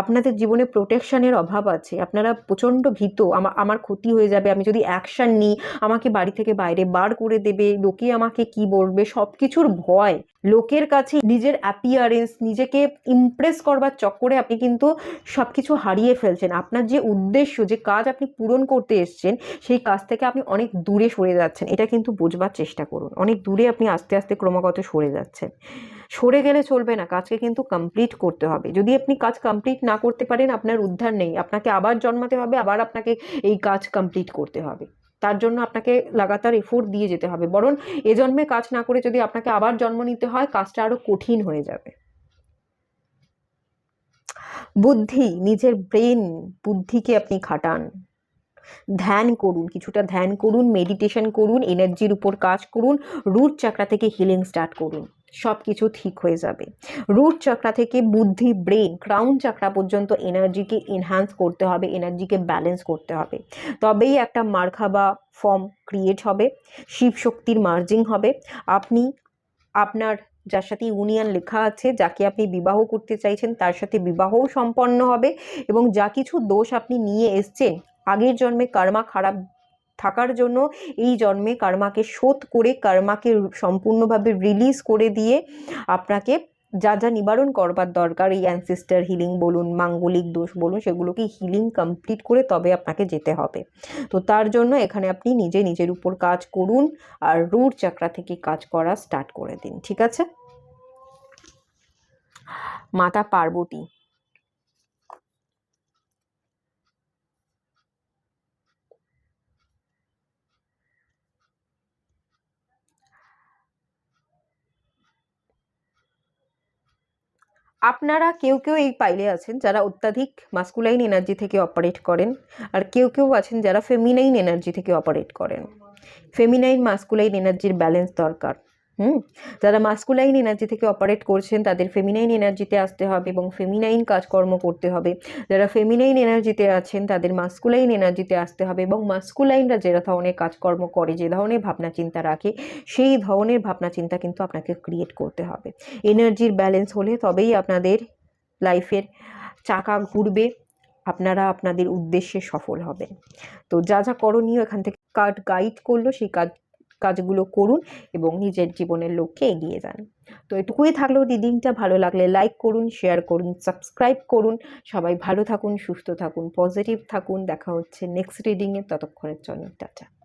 আপনাদের জীবনে প্রোটেকশনের অভাব আছে, আপনারা প্রচণ্ড ভীত, আমার ক্ষতি হয়ে যাবে, আমি যদি অ্যাকশান নিই আমাকে বাড়ি থেকে বাইরে বার করে দেবে, লোকে আমাকে কি বলবে, সব কিছুর ভয়, লোকের কাছে নিজের অ্যাপিয়ারেন্স, নিজেকে ইমপ্রেস করবার চক্করে আপনি কিন্তু সব কিছু হারিয়ে ফেলছেন। আপনার যে উদ্দেশ্য, যে কাজ আপনি পূরণ করতে এসছেন, সেই কাজ থেকে আপনি অনেক দূরে সরে যাচ্ছেন, এটা কিন্তু বোঝবার চেষ্টা করুন। অনেক দূরে আপনি আস্তে আস্তে ক্রমাগত সরে যাচ্ছেন। সরে গেলে চলবে না, কাজকে কিন্তু কমপ্লিট করতে হবে। যদি আপনি কাজ কমপ্লিট না করতে পারেন, আপনার উদ্ধার নেই, আপনাকে আবার জন্মাতে হবে, আবার আপনাকে এই কাজ কমপ্লিট করতে হবে। তার জন্য আপনাকে লাগাতার এফোর্ট দিয়ে যেতে হবে, বরং এ জন্মে কাজ না করে যদি আপনাকে আবার জন্ম নিতে হয়, কাজটা আরো কঠিন হয়ে যাবে। বুদ্ধি, নিজের ব্রেন, বুদ্ধিকে আপনি খাটান, ধ্যান করুন, কিছুটা ধ্যান করুন, মেডিটেশন করুন, এনার্জির উপর কাজ করুন, রুট চাকরা থেকে হিলিং স্টার্ট করুন। সব কিছু ঠিক হয়ে যাবে। রুট চাকরা থেকে বুদ্ধি, ব্রেন, ক্রাউন চাকরা পর্যন্ত এনার্জিকে এনহ্যান্স করতে হবে, এনার্জিকে ব্যালেন্স করতে হবে। তবেই একটা মার্কাবা ফর্ম ক্রিয়েট হবে, শিব শক্তির মার্জিং হবে। আপনি আপনার যার সাথে ইউনিয়ন লেখা আছে, যাকে আপনি বিবাহ করতে চাইছেন, তার সাথে বিবাহও সম্পন্ন হবে। এবং যা কিছু দোষ আপনি নিয়ে এসছেন আগের জন্মে কর্মা খারাপ থাকার জন্য, এই জন্মে কর্মাকে শোধ করে, কর্মাকে সম্পূর্ণভাবে রিলিজ করে দিয়ে আপনাকে যা যা নিবারণ করবার দরকার, এই অ্যানসেস্টার হিলিং বলুন, মাঙ্গলিক দোষ বলুন, সেগুলোকে হিলিং কমপ্লিট করে তবে আপনাকে যেতে হবে। তো তার জন্য এখানে আপনি নিজের উপর কাজ করুন আর রুট চাকরা থেকে কাজ করা স্টার্ট করে দিন, ঠিক আছে? মাতা পার্বতী, আপনারা কেউ এই পাইলে আছেন যারা অত্যাধিক মাস্কুলাইন এনার্জি থেকে অপারেট করেন, আর কেউ আছেন যারা ফেমিনাইন এনার্জি থেকে অপারেট করেন। ফেমিনাইন মাস্কুলাইন এনার্জির ব্যালেন্স দরকার। যারা মাস্কুলাইন এনার্জি থেকে অপারেট করছেন তাদের ফেমিনাইন এনার্জিতে আসতে হবে এবং ফেমিনাইন কাজকর্ম করতে হবে। যারা ফেমিনাইন এনার্জিতে আছেন তাদের মাস্কুলাইন এনার্জিতে আসতে হবে এবং মাস্কুলাইনরা যে ধরনের কাজকর্ম করে, যে ধরনের ভাবনা চিন্তা রাখে, সেই ধরনের ভাবনা চিন্তা কিন্তু আপনাকে ক্রিয়েট করতে হবে। এনার্জির ব্যালেন্স হলে তবেই আপনাদের লাইফের চাকা ঘুরবে, আপনারা আপনাদের উদ্দেশ্যে সফল হবেন। তো যা যা করণীয় এখান থেকে কার্ড গাইড করলো, সেই কাজগুলো করুন এবং নিজের জীবনের লক্ষ্যে এগিয়ে যান। তো এটুকুই থাকলো। রিডিংটা ভালো লাগলে লাইক করুন, শেয়ার করুন, সাবস্ক্রাইব করুন। সবাই ভালো থাকুন, সুস্থ থাকুন, পজিটিভ থাকুন। দেখা হচ্ছে নেক্সট রিডিংয়ে, ততক্ষণের জন্য টাটা।